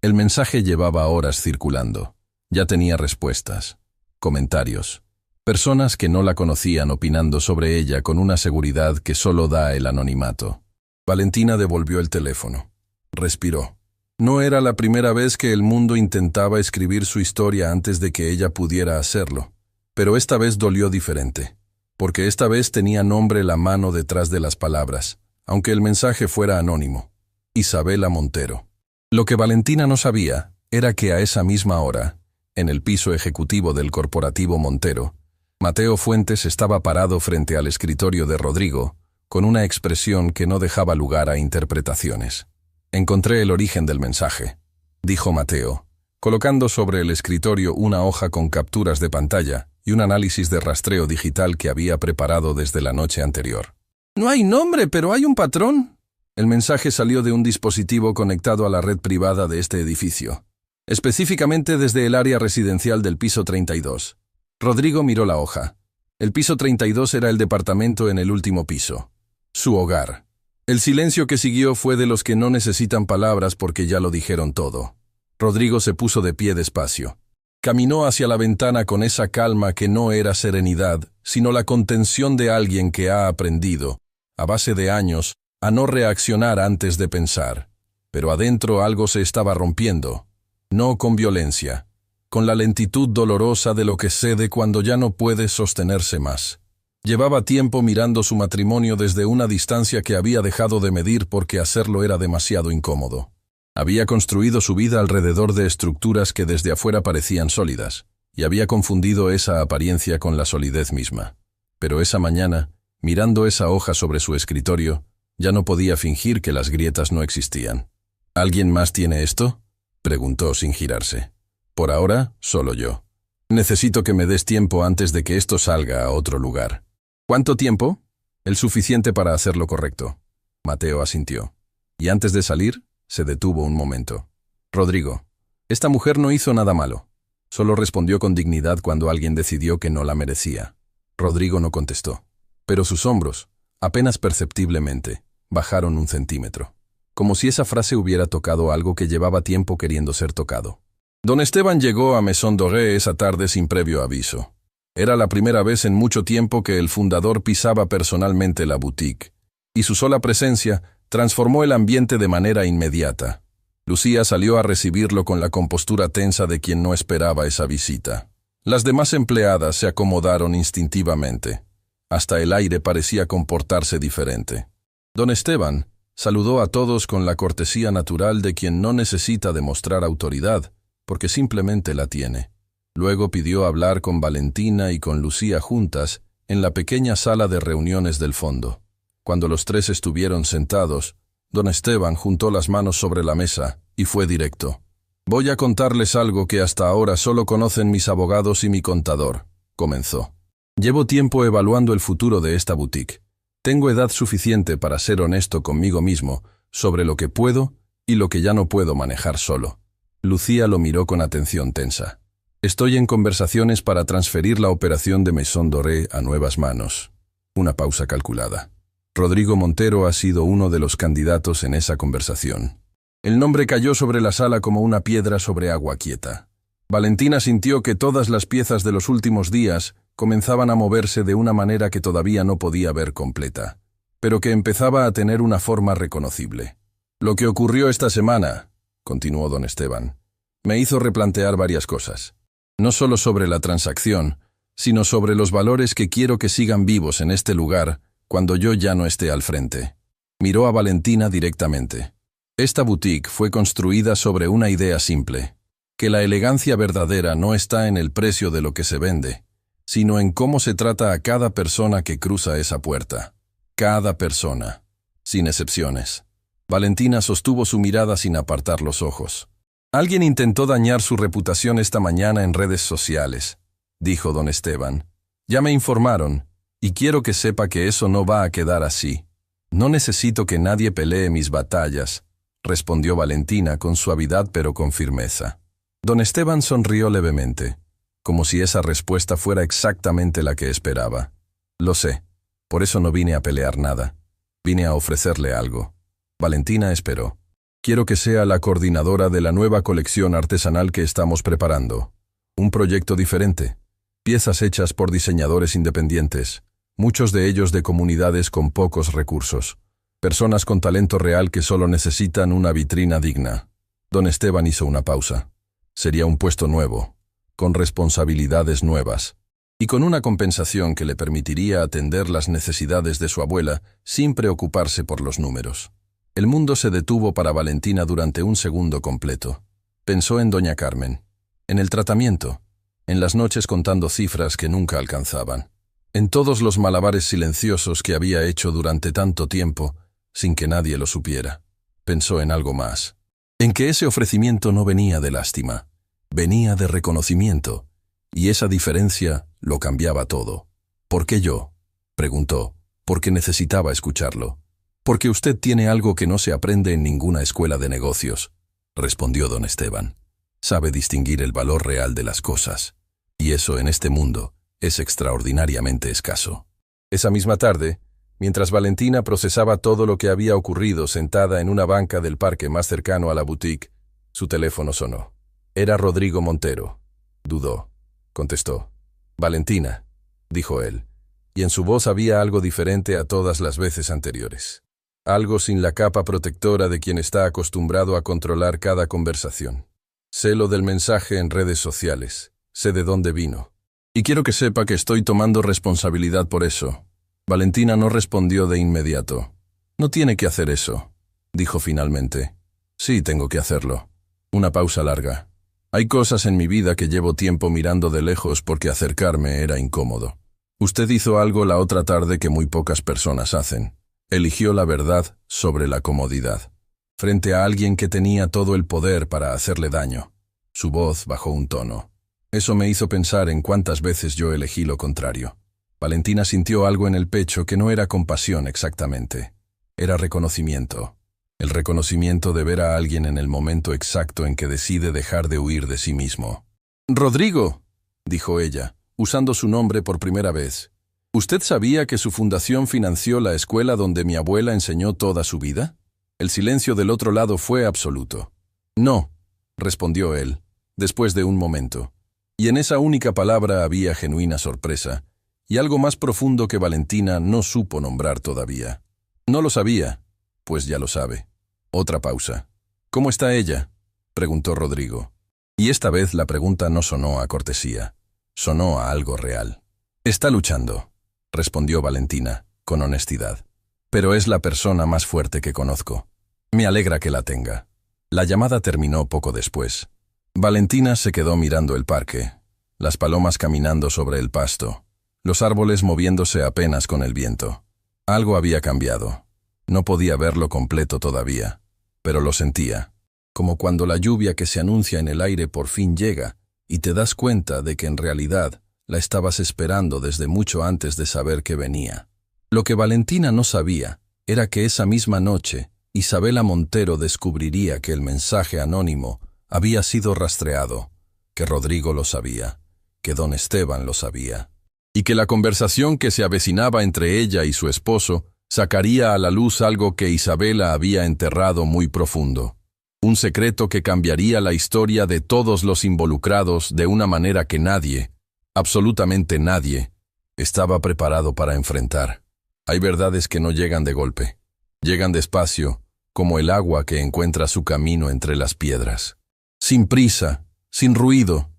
El mensaje llevaba horas circulando. Ya tenía respuestas, comentarios, personas que no la conocían opinando sobre ella con una seguridad que solo da el anonimato. Valentina devolvió el teléfono. Respiró. No era la primera vez que el mundo intentaba escribir su historia antes de que ella pudiera hacerlo, pero esta vez dolió diferente, porque esta vez tenía nombre la mano detrás de las palabras, aunque el mensaje fuera anónimo. Isabela Montero. Lo que Valentina no sabía era que a esa misma hora, en el piso ejecutivo del corporativo Montero, Mateo Fuentes estaba parado frente al escritorio de Rodrigo, con una expresión que no dejaba lugar a interpretaciones. «Encontré el origen del mensaje», dijo Mateo, colocando sobre el escritorio una hoja con capturas de pantalla y un análisis de rastreo digital que había preparado desde la noche anterior. «No hay nombre, pero hay un patrón». El mensaje salió de un dispositivo conectado a la red privada de este edificio, específicamente desde el área residencial del piso 32. Rodrigo miró la hoja. El piso 32 era el departamento en el último piso. Su hogar. El silencio que siguió fue de los que no necesitan palabras porque ya lo dijeron todo. Rodrigo se puso de pie despacio. Caminó hacia la ventana con esa calma que no era serenidad, sino la contención de alguien que ha aprendido, a base de años, a no reaccionar antes de pensar. Pero adentro algo se estaba rompiendo. No con violencia, con la lentitud dolorosa de lo que cede cuando ya no puede sostenerse más. Llevaba tiempo mirando su matrimonio desde una distancia que había dejado de medir porque hacerlo era demasiado incómodo. Había construido su vida alrededor de estructuras que desde afuera parecían sólidas, y había confundido esa apariencia con la solidez misma. Pero esa mañana, mirando esa hoja sobre su escritorio, ya no podía fingir que las grietas no existían. ¿Alguien más tiene esto?, preguntó sin girarse. Por ahora, solo yo. Necesito que me des tiempo antes de que esto salga a otro lugar. ¿Cuánto tiempo? El suficiente para hacer lo correcto. Mateo asintió. Y antes de salir, se detuvo un momento. Rodrigo, esta mujer no hizo nada malo. Solo respondió con dignidad cuando alguien decidió que no la merecía. Rodrigo no contestó. Pero sus hombros, apenas perceptiblemente, bajaron 1 centímetro. Como si esa frase hubiera tocado algo que llevaba tiempo queriendo ser tocado. Don Esteban llegó a Maison Doré esa tarde sin previo aviso. Era la primera vez en mucho tiempo que el fundador pisaba personalmente la boutique, y su sola presencia transformó el ambiente de manera inmediata. Lucía salió a recibirlo con la compostura tensa de quien no esperaba esa visita. Las demás empleadas se acomodaron instintivamente. Hasta el aire parecía comportarse diferente. Don Esteban saludó a todos con la cortesía natural de quien no necesita demostrar autoridad, porque simplemente la tiene. Luego pidió hablar con Valentina y con Lucía juntas en la pequeña sala de reuniones del fondo. Cuando los tres estuvieron sentados, don Esteban juntó las manos sobre la mesa y fue directo. «Voy a contarles algo que hasta ahora solo conocen mis abogados y mi contador», comenzó. «Llevo tiempo evaluando el futuro de esta boutique. Tengo edad suficiente para ser honesto conmigo mismo sobre lo que puedo y lo que ya no puedo manejar solo». Lucía lo miró con atención tensa. Estoy en conversaciones para transferir la operación de Maison Doré a nuevas manos. Una pausa calculada. Rodrigo Montero ha sido uno de los candidatos en esa conversación. El nombre cayó sobre la sala como una piedra sobre agua quieta. Valentina sintió que todas las piezas de los últimos días comenzaban a moverse de una manera que todavía no podía ver completa, pero que empezaba a tener una forma reconocible. Lo que ocurrió esta semana, continuó don Esteban, me hizo replantear varias cosas. No solo sobre la transacción, sino sobre los valores que quiero que sigan vivos en este lugar cuando yo ya no esté al frente. Miró a Valentina directamente. Esta boutique fue construida sobre una idea simple, que la elegancia verdadera no está en el precio de lo que se vende, sino en cómo se trata a cada persona que cruza esa puerta. Cada persona, sin excepciones. Valentina sostuvo su mirada sin apartar los ojos. Alguien intentó dañar su reputación esta mañana en redes sociales, dijo don Esteban. Ya me informaron, y quiero que sepa que eso no va a quedar así. No necesito que nadie pelee mis batallas, respondió Valentina con suavidad pero con firmeza. Don Esteban sonrió levemente, como si esa respuesta fuera exactamente la que esperaba. Lo sé, por eso no vine a pelear nada. Vine a ofrecerle algo. Valentina esperó. Quiero que sea la coordinadora de la nueva colección artesanal que estamos preparando. Un proyecto diferente. Piezas hechas por diseñadores independientes, muchos de ellos de comunidades con pocos recursos. Personas con talento real que solo necesitan una vitrina digna. Don Esteban hizo una pausa. Sería un puesto nuevo, con responsabilidades nuevas, y con una compensación que le permitiría atender las necesidades de su abuela sin preocuparse por los números. El mundo se detuvo para Valentina durante un segundo completo. Pensó en doña Carmen, en el tratamiento, en las noches contando cifras que nunca alcanzaban, en todos los malabares silenciosos que había hecho durante tanto tiempo sin que nadie lo supiera. Pensó en algo más, en que ese ofrecimiento no venía de lástima, venía de reconocimiento, y esa diferencia lo cambiaba todo. ¿Por qué yo?, preguntó, porque necesitaba escucharlo. Porque usted tiene algo que no se aprende en ninguna escuela de negocios, respondió don Esteban. Sabe distinguir el valor real de las cosas, y eso en este mundo es extraordinariamente escaso. Esa misma tarde, mientras Valentina procesaba todo lo que había ocurrido sentada en una banca del parque más cercano a la boutique, su teléfono sonó. Era Rodrigo Montero. Dudó. Contestó. Valentina, dijo él, y en su voz había algo diferente a todas las veces anteriores. Algo sin la capa protectora de quien está acostumbrado a controlar cada conversación. Sé lo del mensaje en redes sociales, sé de dónde vino. Y quiero que sepa que estoy tomando responsabilidad por eso. Valentina no respondió de inmediato. No tiene que hacer eso, dijo finalmente. Sí, tengo que hacerlo. Una pausa larga. Hay cosas en mi vida que llevo tiempo mirando de lejos porque acercarme era incómodo. Usted hizo algo la otra tarde que muy pocas personas hacen. Eligió la verdad sobre la comodidad, frente a alguien que tenía todo el poder para hacerle daño. Su voz bajó un tono. Eso me hizo pensar en cuántas veces yo elegí lo contrario. Valentina sintió algo en el pecho que no era compasión exactamente. Era reconocimiento. El reconocimiento de ver a alguien en el momento exacto en que decide dejar de huir de sí mismo. «Rodrigo», dijo ella, usando su nombre por primera vez. ¿Usted sabía que su fundación financió la escuela donde mi abuela enseñó toda su vida? El silencio del otro lado fue absoluto. No, respondió él, después de un momento. Y en esa única palabra había genuina sorpresa, y algo más profundo que Valentina no supo nombrar todavía. No lo sabía, pues ya lo sabe. Otra pausa. ¿Cómo está ella?, preguntó Rodrigo. Y esta vez la pregunta no sonó a cortesía, sonó a algo real. Está luchando, respondió Valentina, con honestidad. Pero es la persona más fuerte que conozco. Me alegra que la tenga. La llamada terminó poco después. Valentina se quedó mirando el parque, las palomas caminando sobre el pasto, los árboles moviéndose apenas con el viento. Algo había cambiado. No podía verlo completo todavía, pero lo sentía, como cuando la lluvia que se anuncia en el aire por fin llega y te das cuenta de que en realidad la estabas esperando desde mucho antes de saber que venía. Lo que Valentina no sabía era que esa misma noche Isabela Montero descubriría que el mensaje anónimo había sido rastreado, que Rodrigo lo sabía, que don Esteban lo sabía, y que la conversación que se avecinaba entre ella y su esposo sacaría a la luz algo que Isabela había enterrado muy profundo, un secreto que cambiaría la historia de todos los involucrados de una manera que nadie, absolutamente nadie, estaba preparado para enfrentar. Hay verdades que no llegan de golpe, llegan despacio, como el agua que encuentra su camino entre las piedras. Sin prisa, sin ruido,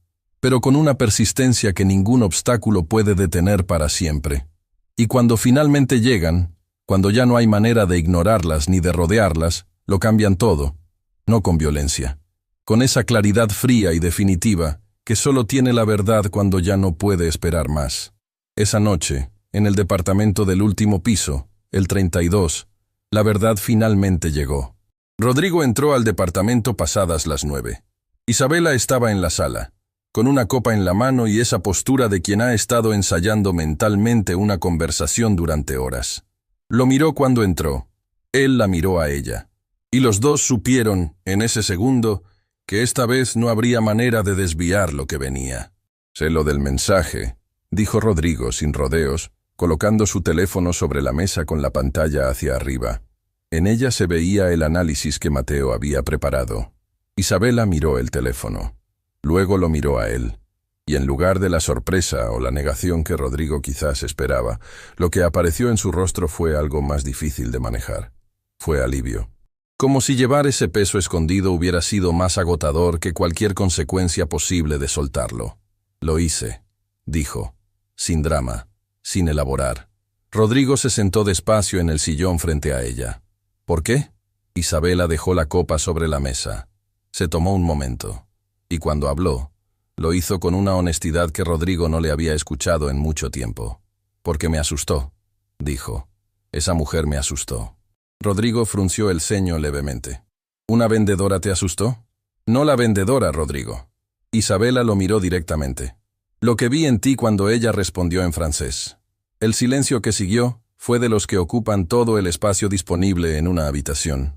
pero con una persistencia que ningún obstáculo puede detener para siempre. Y cuando finalmente llegan, cuando ya no hay manera de ignorarlas ni de rodearlas, lo cambian todo, no con violencia, con esa claridad fría y definitiva que solo tiene la verdad cuando ya no puede esperar más. Esa noche, en el departamento del último piso, el 32, la verdad finalmente llegó. Rodrigo entró al departamento pasadas las 9. Isabela estaba en la sala, con una copa en la mano y esa postura de quien ha estado ensayando mentalmente una conversación durante horas. Lo miró cuando entró. Él la miró a ella. Y los dos supieron, en ese segundo, que esta vez no habría manera de desviar lo que venía. «Sé lo del mensaje», dijo Rodrigo sin rodeos, colocando su teléfono sobre la mesa con la pantalla hacia arriba. En ella se veía el análisis que Mateo había preparado. Isabela miró el teléfono. Luego lo miró a él. Y en lugar de la sorpresa o la negación que Rodrigo quizás esperaba, lo que apareció en su rostro fue algo más difícil de manejar. Fue alivio. Como si llevar ese peso escondido hubiera sido más agotador que cualquier consecuencia posible de soltarlo. «Lo hice», dijo, sin drama, sin elaborar. Rodrigo se sentó despacio en el sillón frente a ella. «¿Por qué?» Isabela dejó la copa sobre la mesa. Se tomó un momento. Y cuando habló, lo hizo con una honestidad que Rodrigo no le había escuchado en mucho tiempo. «Porque me asustó», dijo. «Esa mujer me asustó». Rodrigo frunció el ceño levemente. «¿Una vendedora te asustó?» «No la vendedora, Rodrigo». Isabela lo miró directamente. «Lo que vi en ti cuando ella respondió en francés». El silencio que siguió fue de los que ocupan todo el espacio disponible en una habitación.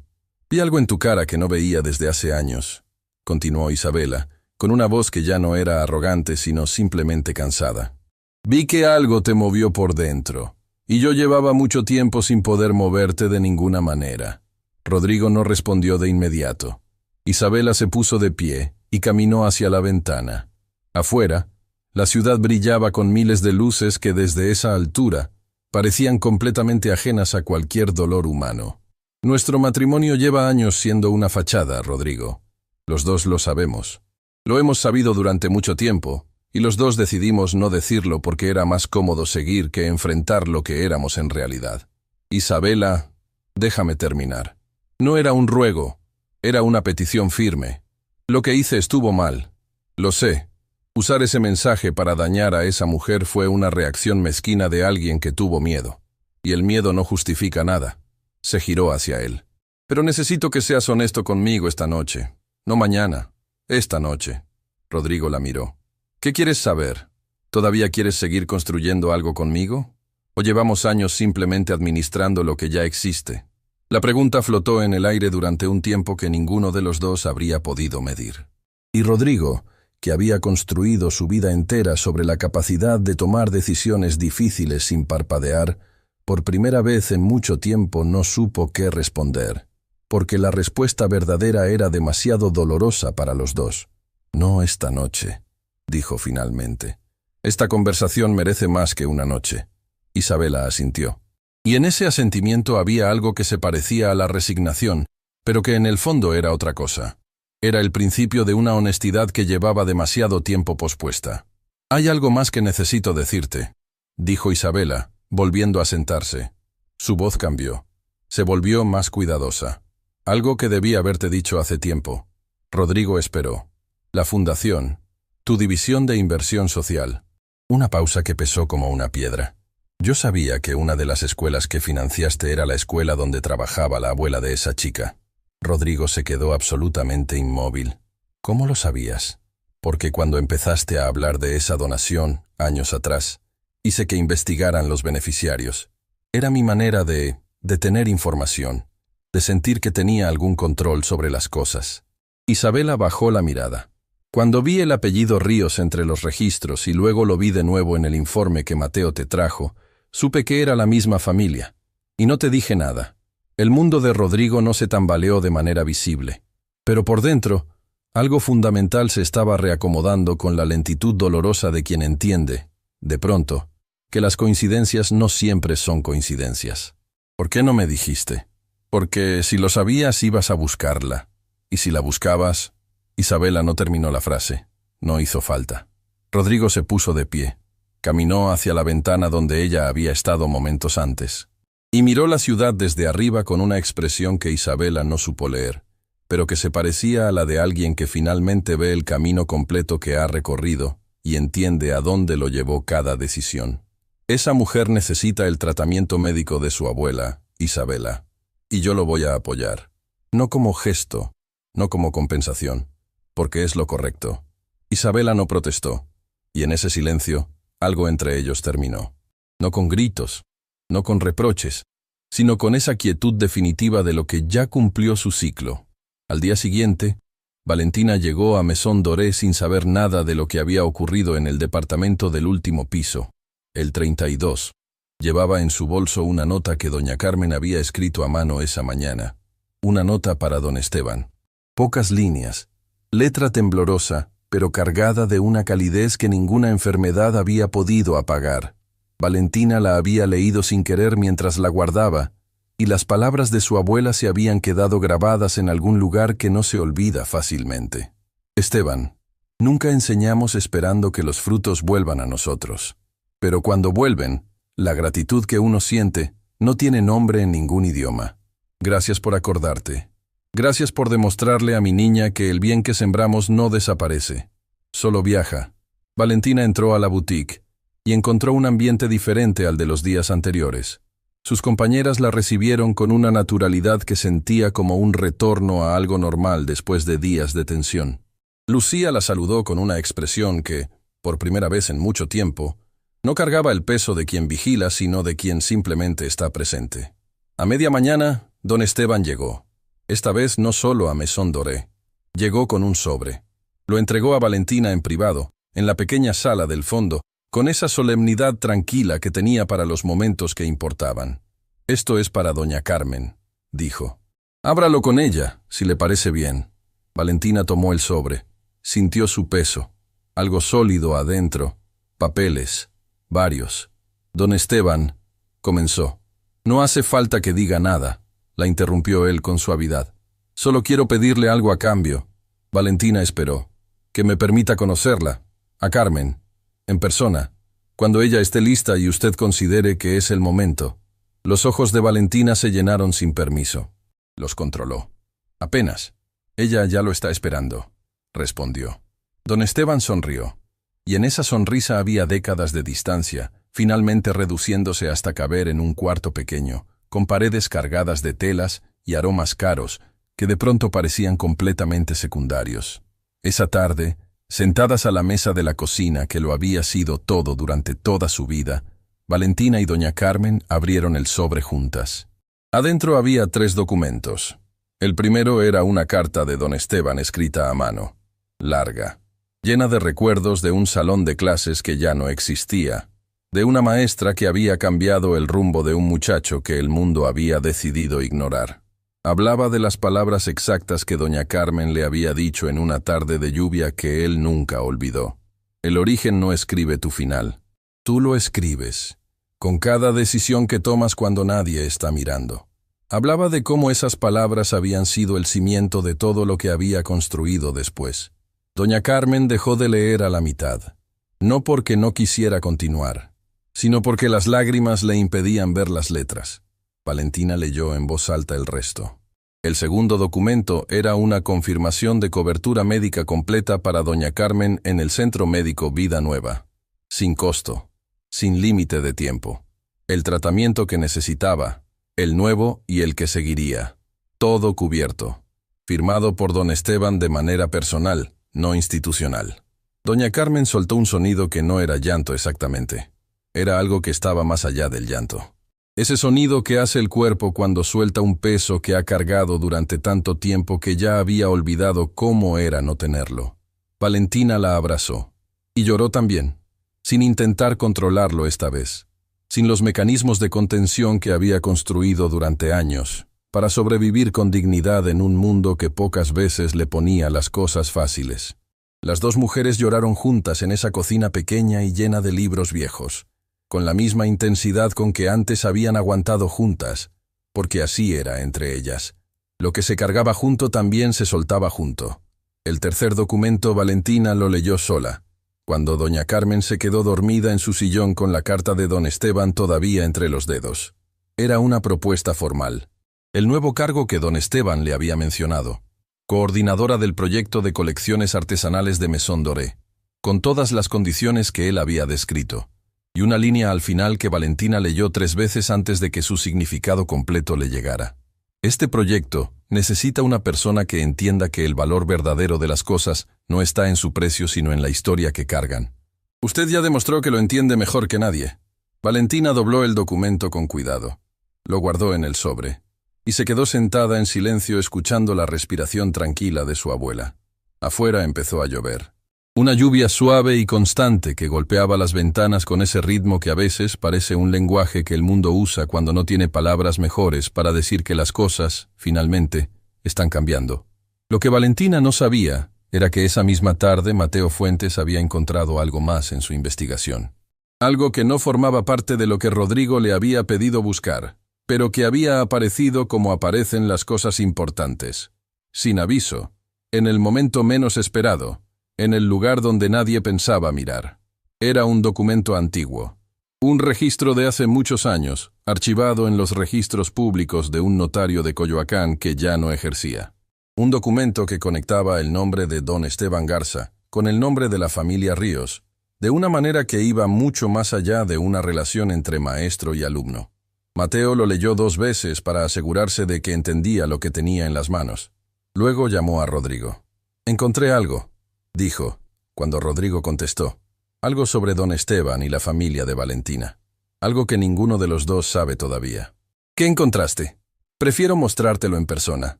«Vi algo en tu cara que no veía desde hace años», continuó Isabela, con una voz que ya no era arrogante sino simplemente cansada. «Vi que algo te movió por dentro. Y yo llevaba mucho tiempo sin poder moverte de ninguna manera». Rodrigo no respondió de inmediato. Isabela se puso de pie y caminó hacia la ventana. Afuera, la ciudad brillaba con miles de luces que desde esa altura parecían completamente ajenas a cualquier dolor humano. «Nuestro matrimonio lleva años siendo una fachada, Rodrigo. Los dos lo sabemos. Lo hemos sabido durante mucho tiempo. Y los dos decidimos no decirlo porque era más cómodo seguir que enfrentar lo que éramos en realidad. Isabela, déjame terminar. No era un ruego, era una petición firme. Lo que hice estuvo mal. Lo sé. Usar ese mensaje para dañar a esa mujer fue una reacción mezquina de alguien que tuvo miedo. Y el miedo no justifica nada». Se giró hacia él. «Pero necesito que seas honesto conmigo esta noche. No mañana. Esta noche». Rodrigo la miró. «¿Qué quieres saber? ¿Todavía quieres seguir construyendo algo conmigo? ¿O llevamos años simplemente administrando lo que ya existe?» La pregunta flotó en el aire durante un tiempo que ninguno de los dos habría podido medir. Y Rodrigo, que había construido su vida entera sobre la capacidad de tomar decisiones difíciles sin parpadear, por primera vez en mucho tiempo no supo qué responder, porque la respuesta verdadera era demasiado dolorosa para los dos. «No esta noche», dijo finalmente. «Esta conversación merece más que una noche». Isabela asintió. Y en ese asentimiento había algo que se parecía a la resignación, pero que en el fondo era otra cosa. Era el principio de una honestidad que llevaba demasiado tiempo pospuesta. «Hay algo más que necesito decirte», dijo Isabela, volviendo a sentarse. Su voz cambió. Se volvió más cuidadosa. «Algo que debí haberte dicho hace tiempo». Rodrigo esperó. «La fundación. Tu división de inversión social». Una pausa que pesó como una piedra. «Yo sabía que una de las escuelas que financiaste era la escuela donde trabajaba la abuela de esa chica». Rodrigo se quedó absolutamente inmóvil. «¿Cómo lo sabías?» «Porque cuando empezaste a hablar de esa donación, años atrás, hice que investigaran los beneficiarios. Era mi manera de tener información, de sentir que tenía algún control sobre las cosas». Isabela bajó la mirada. Cuando vi el apellido Ríos entre los registros y luego lo vi de nuevo en el informe que Mateo te trajo, supe que era la misma familia. Y no te dije nada. El mundo de Rodrigo no se tambaleó de manera visible. Pero por dentro, algo fundamental se estaba reacomodando con la lentitud dolorosa de quien entiende, de pronto, que las coincidencias no siempre son coincidencias. ¿Por qué no me dijiste? Porque si lo sabías ibas a buscarla. Y si la buscabas... Isabela no terminó la frase. No hizo falta. Rodrigo se puso de pie. Caminó hacia la ventana donde ella había estado momentos antes. Y miró la ciudad desde arriba con una expresión que Isabela no supo leer, pero que se parecía a la de alguien que finalmente ve el camino completo que ha recorrido y entiende a dónde lo llevó cada decisión. Esa mujer necesita el tratamiento médico de su abuela, Isabela, y yo lo voy a apoyar. No como gesto, no como compensación, porque es lo correcto. Isabela no protestó, y en ese silencio, algo entre ellos terminó. No con gritos, no con reproches, sino con esa quietud definitiva de lo que ya cumplió su ciclo. Al día siguiente, Valentina llegó a Maison Doré sin saber nada de lo que había ocurrido en el departamento del último piso, el 32. Llevaba en su bolso una nota que doña Carmen había escrito a mano esa mañana. Una nota para don Esteban. Pocas líneas, letra temblorosa, pero cargada de una calidez que ninguna enfermedad había podido apagar. Valentina la había leído sin querer mientras la guardaba, y las palabras de su abuela se habían quedado grabadas en algún lugar que no se olvida fácilmente. Esteban, nunca enseñamos esperando que los frutos vuelvan a nosotros. Pero cuando vuelven, la gratitud que uno siente no tiene nombre en ningún idioma. Gracias por acordarte. Gracias por demostrarle a mi niña que el bien que sembramos no desaparece. Solo viaja. Valentina entró a la boutique y encontró un ambiente diferente al de los días anteriores. Sus compañeras la recibieron con una naturalidad que sentía como un retorno a algo normal después de días de tensión. Lucía la saludó con una expresión que, por primera vez en mucho tiempo, no cargaba el peso de quien vigila, sino de quien simplemente está presente. A media mañana, don Esteban llegó. Esta vez no solo a Maison Doré. Llegó con un sobre. Lo entregó a Valentina en privado, en la pequeña sala del fondo, con esa solemnidad tranquila que tenía para los momentos que importaban. «Esto es para doña Carmen», dijo. «Ábralo con ella, si le parece bien». Valentina tomó el sobre. Sintió su peso. Algo sólido adentro. Papeles. Varios. «Don Esteban», comenzó. «No hace falta que diga nada», la interrumpió él con suavidad. «Solo quiero pedirle algo a cambio». Valentina esperó. «Que me permita conocerla, a Carmen, en persona, cuando ella esté lista y usted considere que es el momento». Los ojos de Valentina se llenaron sin permiso. Los controló. «Apenas. Ella ya lo está esperando», respondió. Don Esteban sonrió, y en esa sonrisa había décadas de distancia, finalmente reduciéndose hasta caber en un cuarto pequeño, con paredes cargadas de telas y aromas caros, que de pronto parecían completamente secundarios. Esa tarde, sentadas a la mesa de la cocina que lo había sido todo durante toda su vida, Valentina y doña Carmen abrieron el sobre juntas. Adentro había 3 documentos. El primero era una carta de don Esteban escrita a mano, larga, llena de recuerdos de un salón de clases que ya no existía, de una maestra que había cambiado el rumbo de un muchacho que el mundo había decidido ignorar. Hablaba de las palabras exactas que doña Carmen le había dicho en una tarde de lluvia que él nunca olvidó. El origen no escribe tu final. Tú lo escribes, con cada decisión que tomas cuando nadie está mirando. Hablaba de cómo esas palabras habían sido el cimiento de todo lo que había construido después. Doña Carmen dejó de leer a la mitad, no porque no quisiera continuar, sino porque las lágrimas le impedían ver las letras. Valentina leyó en voz alta el resto. El segundo documento era una confirmación de cobertura médica completa para doña Carmen en el Centro Médico Vida Nueva. Sin costo, sin límite de tiempo. El tratamiento que necesitaba, el nuevo y el que seguiría. Todo cubierto. Firmado por don Esteban de manera personal, no institucional. Doña Carmen soltó un sonido que no era llanto exactamente. Era algo que estaba más allá del llanto. Ese sonido que hace el cuerpo cuando suelta un peso que ha cargado durante tanto tiempo que ya había olvidado cómo era no tenerlo. Valentina la abrazó. Y lloró también, sin intentar controlarlo esta vez, sin los mecanismos de contención que había construido durante años, para sobrevivir con dignidad en un mundo que pocas veces le ponía las cosas fáciles. Las dos mujeres lloraron juntas en esa cocina pequeña y llena de libros viejos, con la misma intensidad con que antes habían aguantado juntas, porque así era entre ellas. Lo que se cargaba junto también se soltaba junto. El tercer documento Valentina lo leyó sola, cuando doña Carmen se quedó dormida en su sillón con la carta de don Esteban todavía entre los dedos. Era una propuesta formal. El nuevo cargo que don Esteban le había mencionado. Coordinadora del proyecto de colecciones artesanales de Maison Doré, con todas las condiciones que él había descrito, y una línea al final que Valentina leyó 3 veces antes de que su significado completo le llegara. Este proyecto necesita una persona que entienda que el valor verdadero de las cosas no está en su precio sino en la historia que cargan. Usted ya demostró que lo entiende mejor que nadie. Valentina dobló el documento con cuidado. Lo guardó en el sobre. Y se quedó sentada en silencio escuchando la respiración tranquila de su abuela. Afuera empezó a llover. Una lluvia suave y constante que golpeaba las ventanas con ese ritmo que a veces parece un lenguaje que el mundo usa cuando no tiene palabras mejores para decir que las cosas, finalmente, están cambiando. Lo que Valentina no sabía era que esa misma tarde Mateo Fuentes había encontrado algo más en su investigación. Algo que no formaba parte de lo que Rodrigo le había pedido buscar, pero que había aparecido como aparecen las cosas importantes, sin aviso, en el momento menos esperado, en el lugar donde nadie pensaba mirar. Era un documento antiguo, un registro de hace muchos años, archivado en los registros públicos de un notario de Coyoacán que ya no ejercía. Un documento que conectaba el nombre de don Esteban Garza con el nombre de la familia Ríos, de una manera que iba mucho más allá de una relación entre maestro y alumno. Mateo lo leyó 2 veces para asegurarse de que entendía lo que tenía en las manos. Luego llamó a Rodrigo. «Encontré algo», dijo, cuando Rodrigo contestó. «Algo sobre don Esteban y la familia de Valentina. Algo que ninguno de los dos sabe todavía». «¿Qué encontraste? Prefiero mostrártelo en persona.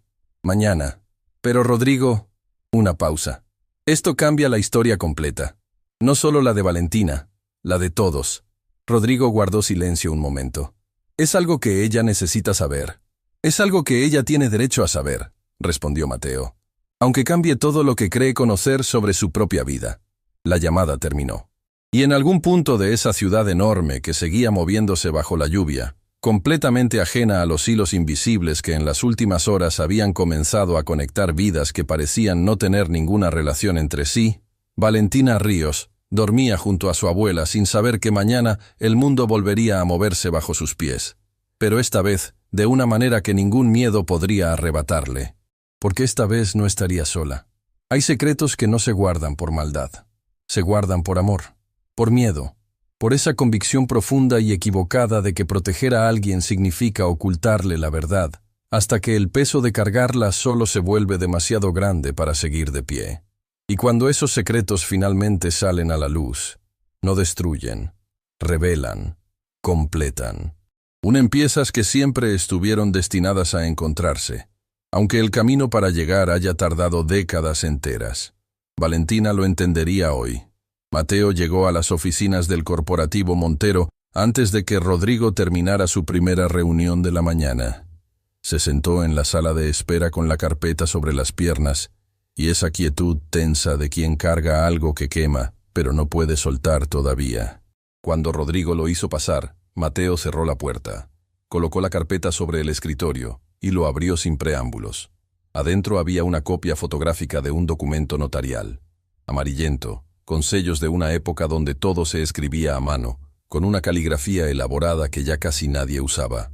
Mañana. Pero Rodrigo...» Una pausa. «Esto cambia la historia completa. No solo la de Valentina, la de todos». Rodrigo guardó silencio un momento. «Es algo que ella necesita saber. Es algo que ella tiene derecho a saber», respondió Mateo. «Aunque cambie todo lo que cree conocer sobre su propia vida». La llamada terminó. Y en algún punto de esa ciudad enorme que seguía moviéndose bajo la lluvia, completamente ajena a los hilos invisibles que en las últimas horas habían comenzado a conectar vidas que parecían no tener ninguna relación entre sí, Valentina Ríos dormía junto a su abuela sin saber que mañana el mundo volvería a moverse bajo sus pies. Pero esta vez, de una manera que ningún miedo podría arrebatarle. Porque esta vez no estaría sola. Hay secretos que no se guardan por maldad. Se guardan por amor, por miedo, por esa convicción profunda y equivocada de que proteger a alguien significa ocultarle la verdad, hasta que el peso de cargarla solo se vuelve demasiado grande para seguir de pie. Y cuando esos secretos finalmente salen a la luz, no destruyen, revelan, completan. Unen piezas que siempre estuvieron destinadas a encontrarse, aunque el camino para llegar haya tardado décadas enteras. Valentina lo entendería hoy. Mateo llegó a las oficinas del corporativo Montero antes de que Rodrigo terminara su primera reunión de la mañana. Se sentó en la sala de espera con la carpeta sobre las piernas, y esa quietud tensa de quien carga algo que quema, pero no puede soltar todavía. Cuando Rodrigo lo hizo pasar, Mateo cerró la puerta, colocó la carpeta sobre el escritorio y lo abrió sin preámbulos. Adentro había una copia fotográfica de un documento notarial, amarillento, con sellos de una época donde todo se escribía a mano, con una caligrafía elaborada que ya casi nadie usaba.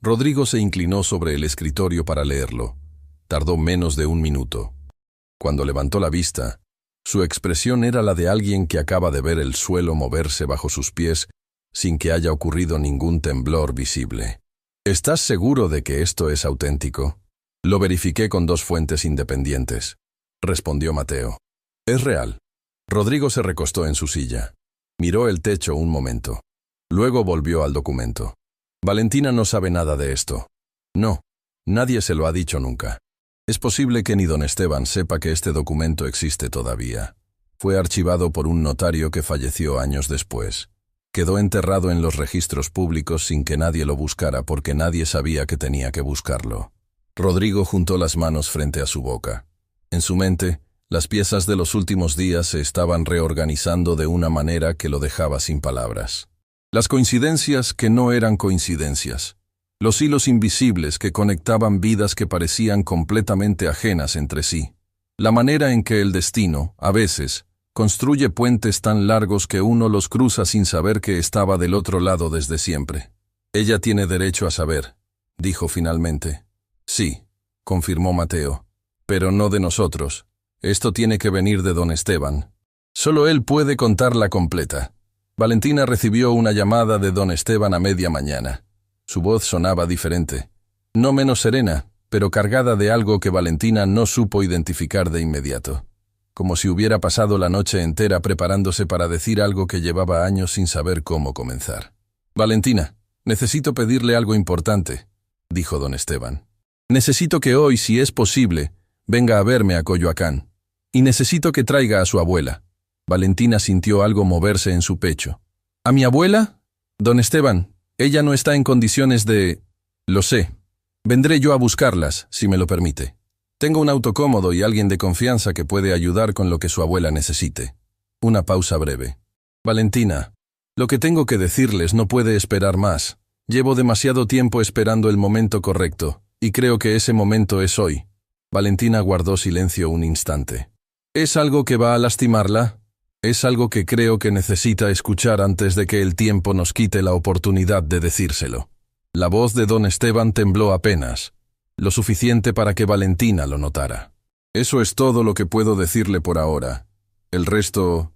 Rodrigo se inclinó sobre el escritorio para leerlo. Tardó menos de 1 minuto. Cuando levantó la vista, su expresión era la de alguien que acaba de ver el suelo moverse bajo sus pies sin que haya ocurrido ningún temblor visible. ¿Estás seguro de que esto es auténtico? Lo verifiqué con 2 fuentes independientes, respondió Mateo. Es real. Rodrigo se recostó en su silla. Miró el techo un momento. Luego volvió al documento. Valentina no sabe nada de esto. No, nadie se lo ha dicho nunca. Es posible que ni don Esteban sepa que este documento existe todavía. Fue archivado por un notario que falleció años después. Quedó enterrado en los registros públicos sin que nadie lo buscara porque nadie sabía que tenía que buscarlo. Rodrigo juntó las manos frente a su boca. En su mente, las piezas de los últimos días se estaban reorganizando de una manera que lo dejaba sin palabras. Las coincidencias que no eran coincidencias. Los hilos invisibles que conectaban vidas que parecían completamente ajenas entre sí. La manera en que el destino, a veces, construye puentes tan largos que uno los cruza sin saber que estaba del otro lado desde siempre. Ella tiene derecho a saber, dijo finalmente. Sí, confirmó Mateo. Pero no de nosotros. Esto tiene que venir de don Esteban. Solo él puede contarla completa. Valentina recibió una llamada de don Esteban a media mañana. Su voz sonaba diferente. No menos serena, pero cargada de algo que Valentina no supo identificar de inmediato. Como si hubiera pasado la noche entera preparándose para decir algo que llevaba años sin saber cómo comenzar. Valentina, necesito pedirle algo importante, dijo don Esteban. Necesito que hoy, si es posible, venga a verme a Coyoacán. Y necesito que traiga a su abuela. Valentina sintió algo moverse en su pecho. ¿A mi abuela? Don Esteban, ella no está en condiciones de... Lo sé. Vendré yo a buscarlas, si me lo permite. Tengo un auto cómodo y alguien de confianza que puede ayudar con lo que su abuela necesite. Una pausa breve. Valentina, lo que tengo que decirles no puede esperar más. Llevo demasiado tiempo esperando el momento correcto, y creo que ese momento es hoy. Valentina guardó silencio un instante. ¿Es algo que va a lastimarla? Es algo que creo que necesita escuchar antes de que el tiempo nos quite la oportunidad de decírselo. La voz de don Esteban tembló apenas. Lo suficiente para que Valentina lo notara. Eso es todo lo que puedo decirle por ahora. El resto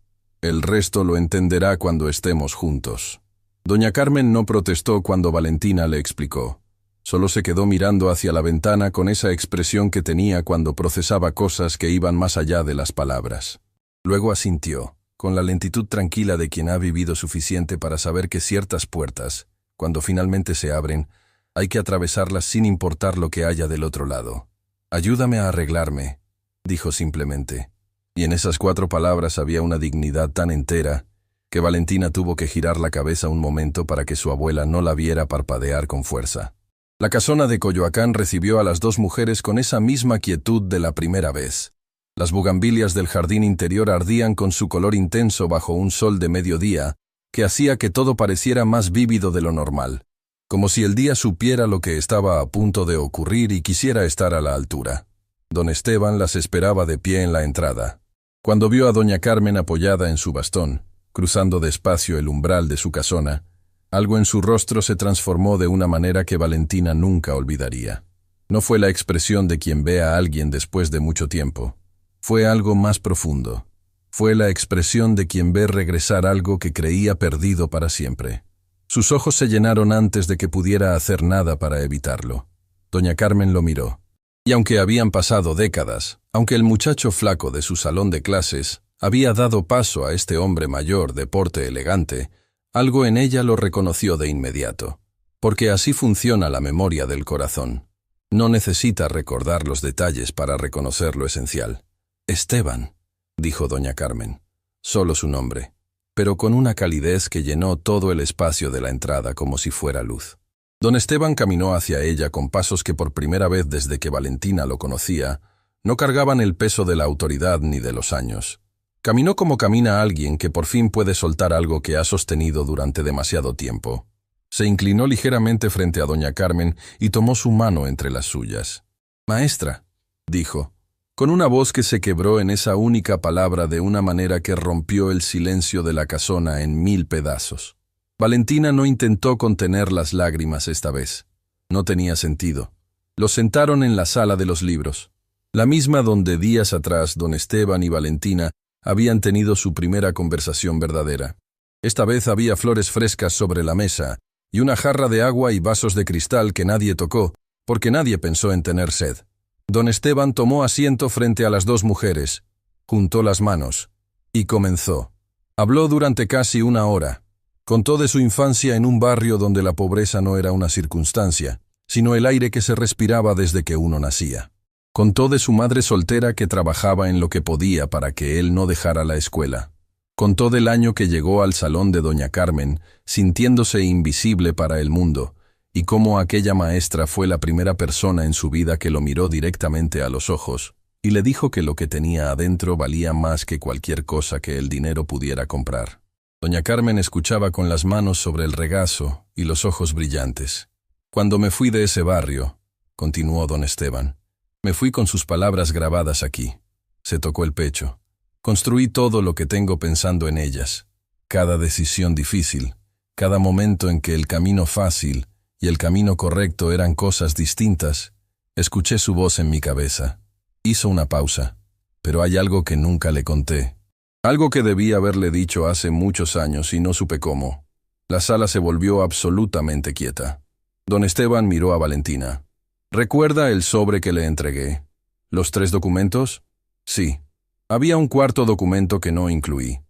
lo entenderá cuando estemos juntos. Doña Carmen no protestó cuando Valentina le explicó. Solo se quedó mirando hacia la ventana con esa expresión que tenía cuando procesaba cosas que iban más allá de las palabras. Luego asintió, con la lentitud tranquila de quien ha vivido suficiente para saber que ciertas puertas, cuando finalmente se abren, hay que atravesarlas sin importar lo que haya del otro lado. Ayúdame a arreglarme, dijo simplemente. Y en esas 4 palabras había una dignidad tan entera que Valentina tuvo que girar la cabeza un momento para que su abuela no la viera parpadear con fuerza. La casona de Coyoacán recibió a las 2 mujeres con esa misma quietud de la primera vez. Las bugambilias del jardín interior ardían con su color intenso bajo un sol de mediodía que hacía que todo pareciera más vívido de lo normal. Como si el día supiera lo que estaba a punto de ocurrir y quisiera estar a la altura. Don Esteban las esperaba de pie en la entrada. Cuando vio a doña Carmen apoyada en su bastón, cruzando despacio el umbral de su casona, algo en su rostro se transformó de una manera que Valentina nunca olvidaría. No fue la expresión de quien ve a alguien después de mucho tiempo. Fue algo más profundo. Fue la expresión de quien ve regresar algo que creía perdido para siempre. Sus ojos se llenaron antes de que pudiera hacer nada para evitarlo. Doña Carmen lo miró. Y aunque habían pasado décadas, aunque el muchacho flaco de su salón de clases había dado paso a este hombre mayor de porte elegante, algo en ella lo reconoció de inmediato. Porque así funciona la memoria del corazón. No necesita recordar los detalles para reconocer lo esencial. Esteban, dijo doña Carmen. Solo su nombre. Pero con una calidez que llenó todo el espacio de la entrada como si fuera luz. Don Esteban caminó hacia ella con pasos que por primera vez desde que Valentina lo conocía, no cargaban el peso de la autoridad ni de los años. Caminó como camina alguien que por fin puede soltar algo que ha sostenido durante demasiado tiempo. Se inclinó ligeramente frente a doña Carmen y tomó su mano entre las suyas. «Maestra», dijo, con una voz que se quebró en esa única palabra de una manera que rompió el silencio de la casona en 1000 pedazos. Valentina no intentó contener las lágrimas esta vez. No tenía sentido. Los sentaron en la sala de los libros, la misma donde días atrás don Esteban y Valentina habían tenido su primera conversación verdadera. Esta vez había flores frescas sobre la mesa y una jarra de agua y vasos de cristal que nadie tocó, porque nadie pensó en tener sed. Don Esteban tomó asiento frente a las 2 mujeres, juntó las manos y comenzó. Habló durante casi 1 hora. Contó de su infancia en un barrio donde la pobreza no era una circunstancia, sino el aire que se respiraba desde que uno nacía. Contó de su madre soltera que trabajaba en lo que podía para que él no dejara la escuela. Contó del año que llegó al salón de doña Carmen, sintiéndose invisible para el mundo, y cómo aquella maestra fue la primera persona en su vida que lo miró directamente a los ojos, y le dijo que lo que tenía adentro valía más que cualquier cosa que el dinero pudiera comprar. Doña Carmen escuchaba con las manos sobre el regazo y los ojos brillantes. Cuando me fui de ese barrio, continuó don Esteban, me fui con sus palabras grabadas aquí. Se tocó el pecho. Construí todo lo que tengo pensando en ellas. Cada decisión difícil, cada momento en que el camino fácil y el camino correcto eran cosas distintas, escuché su voz en mi cabeza. Hizo una pausa, pero hay algo que nunca le conté. Algo que debí haberle dicho hace muchos años y no supe cómo. La sala se volvió absolutamente quieta. Don Esteban miró a Valentina. ¿Recuerda el sobre que le entregué? ¿Los 3 documentos? Sí. Había un cuarto documento que no incluí.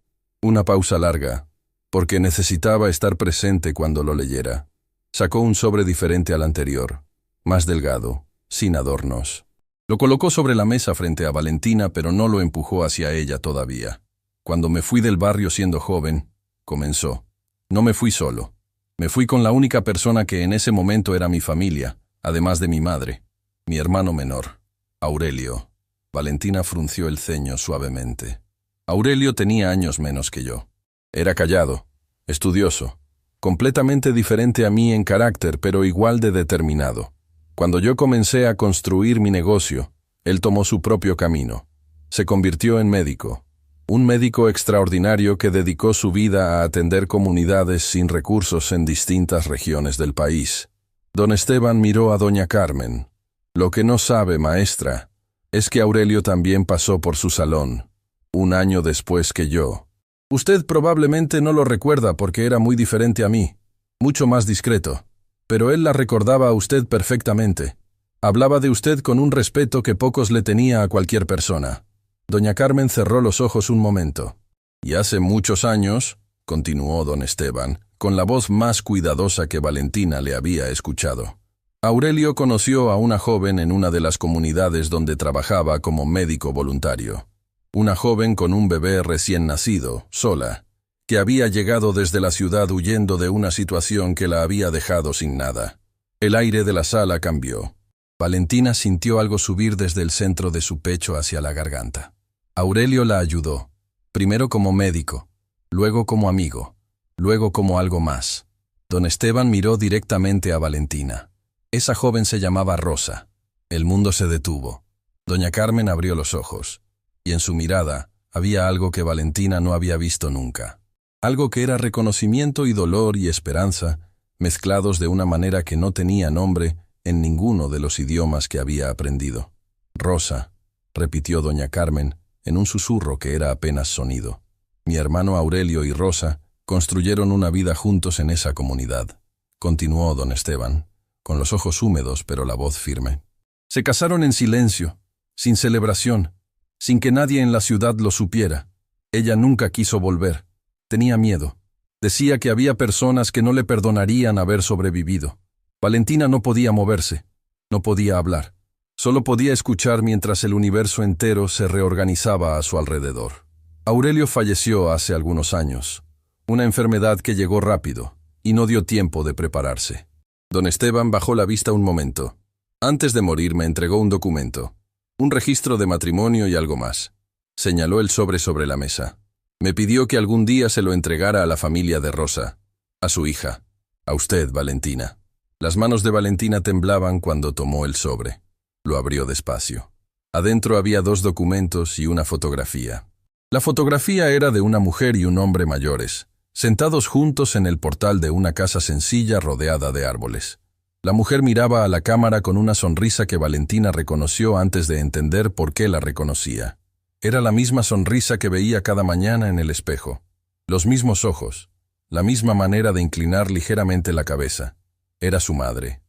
Una pausa larga, porque necesitaba estar presente cuando lo leyera. Sacó un sobre diferente al anterior, más delgado, sin adornos. Lo colocó sobre la mesa frente a Valentina, pero no lo empujó hacia ella todavía. Cuando me fui del barrio siendo joven, comenzó. No me fui solo. Me fui con la única persona que en ese momento era mi familia, además de mi madre, mi hermano menor, Aurelio. Valentina frunció el ceño suavemente. Aurelio tenía años menos que yo. Era callado, estudioso, completamente diferente a mí en carácter, pero igual de determinado. Cuando yo comencé a construir mi negocio, él tomó su propio camino. Se convirtió en médico. Un médico extraordinario que dedicó su vida a atender comunidades sin recursos en distintas regiones del país. Don Esteban miró a doña Carmen. Lo que no sabe, maestra, es que Aurelio también pasó por su salón, 1 año después que yo. Usted probablemente no lo recuerda porque era muy diferente a mí, mucho más discreto, pero él la recordaba a usted perfectamente. Hablaba de usted con un respeto que pocos le tenía a cualquier persona. Doña Carmen cerró los ojos un momento. Y hace muchos años, continuó don Esteban, con la voz más cuidadosa que Valentina le había escuchado. Aurelio conoció a una joven en una de las comunidades donde trabajaba como médico voluntario. Una joven con un bebé recién nacido, sola, que había llegado desde la ciudad huyendo de una situación que la había dejado sin nada. El aire de la sala cambió. Valentina sintió algo subir desde el centro de su pecho hacia la garganta. Aurelio la ayudó, primero como médico, luego como amigo, luego como algo más. Don Esteban miró directamente a Valentina. Esa joven se llamaba Rosa. El mundo se detuvo. Doña Carmen abrió los ojos, y en su mirada había algo que Valentina no había visto nunca. Algo que era reconocimiento y dolor y esperanza, mezclados de una manera que no tenía nombre en ninguno de los idiomas que había aprendido. Rosa, repitió doña Carmen, en un susurro que era apenas sonido. Mi hermano Aurelio y Rosa construyeron una vida juntos en esa comunidad. Continuó don Esteban, con los ojos húmedos pero la voz firme. Se casaron en silencio, sin celebración, sin que nadie en la ciudad lo supiera. Ella nunca quiso volver. Tenía miedo. Decía que había personas que no le perdonarían haber sobrevivido. Valentina no podía moverse, no podía hablar. Solo podía escuchar mientras el universo entero se reorganizaba a su alrededor. Aurelio falleció hace algunos años. Una enfermedad que llegó rápido y no dio tiempo de prepararse. Don Esteban bajó la vista un momento. Antes de morir me entregó un documento, un registro de matrimonio y algo más. Señaló el sobre la mesa. Me pidió que algún día se lo entregara a la familia de Rosa, a su hija, a usted, Valentina. Las manos de Valentina temblaban cuando tomó el sobre. Lo abrió despacio. Adentro había 2 documentos y una fotografía. La fotografía era de una mujer y un hombre mayores, sentados juntos en el portal de una casa sencilla rodeada de árboles. La mujer miraba a la cámara con una sonrisa que Valentina reconoció antes de entender por qué la reconocía. Era la misma sonrisa que veía cada mañana en el espejo. Los mismos ojos, la misma manera de inclinar ligeramente la cabeza. Era su madre,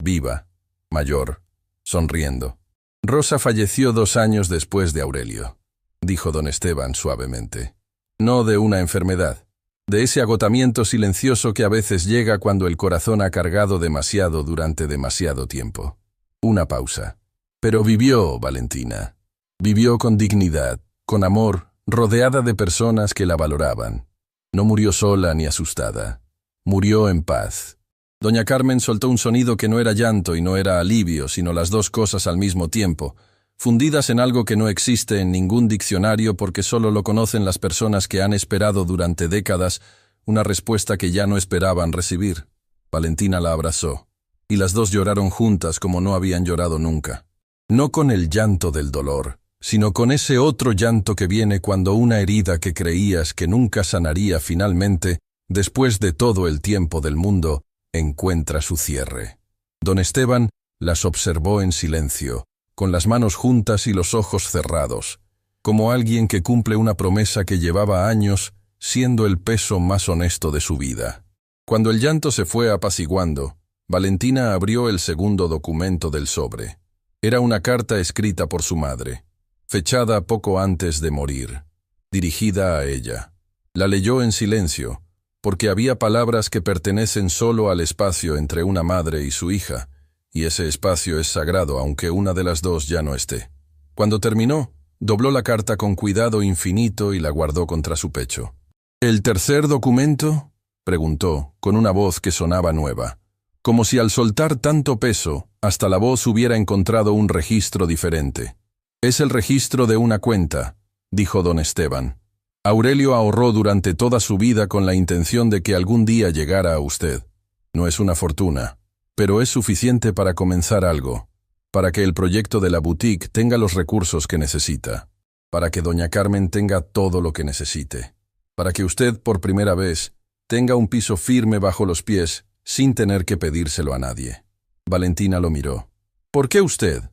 viva, mayor, sonriendo. Rosa falleció 2 años después de Aurelio, dijo don Esteban suavemente. No de una enfermedad, de ese agotamiento silencioso que a veces llega cuando el corazón ha cargado demasiado durante demasiado tiempo. Una pausa. Pero vivió, Valentina. Vivió con dignidad, con amor, rodeada de personas que la valoraban. No murió sola ni asustada. Murió en paz. Doña Carmen soltó un sonido que no era llanto y no era alivio, sino las dos cosas al mismo tiempo, fundidas en algo que no existe en ningún diccionario porque solo lo conocen las personas que han esperado durante décadas una respuesta que ya no esperaban recibir. Valentina la abrazó, y las dos lloraron juntas como no habían llorado nunca. No con el llanto del dolor, sino con ese otro llanto que viene cuando una herida que creías que nunca sanaría finalmente, después de todo el tiempo del mundo, encuentra su cierre. Don Esteban las observó en silencio, con las manos juntas y los ojos cerrados, como alguien que cumple una promesa que llevaba años siendo el peso más honesto de su vida. Cuando el llanto se fue apaciguando, Valentina abrió el segundo documento del sobre. Era una carta escrita por su madre, fechada poco antes de morir, dirigida a ella. La leyó en silencio, porque había palabras que pertenecen solo al espacio entre una madre y su hija, y ese espacio es sagrado aunque una de las dos ya no esté. Cuando terminó, dobló la carta con cuidado infinito y la guardó contra su pecho. ¿El tercer documento?, preguntó, con una voz que sonaba nueva. Como si al soltar tanto peso, hasta la voz hubiera encontrado un registro diferente. Es el registro de una cuenta, dijo don Esteban. Aurelio ahorró durante toda su vida con la intención de que algún día llegara a usted. No es una fortuna, pero es suficiente para comenzar algo, para que el proyecto de la boutique tenga los recursos que necesita, para que doña Carmen tenga todo lo que necesite, para que usted por primera vez tenga un piso firme bajo los pies sin tener que pedírselo a nadie. Valentina lo miró. ¿Por qué usted?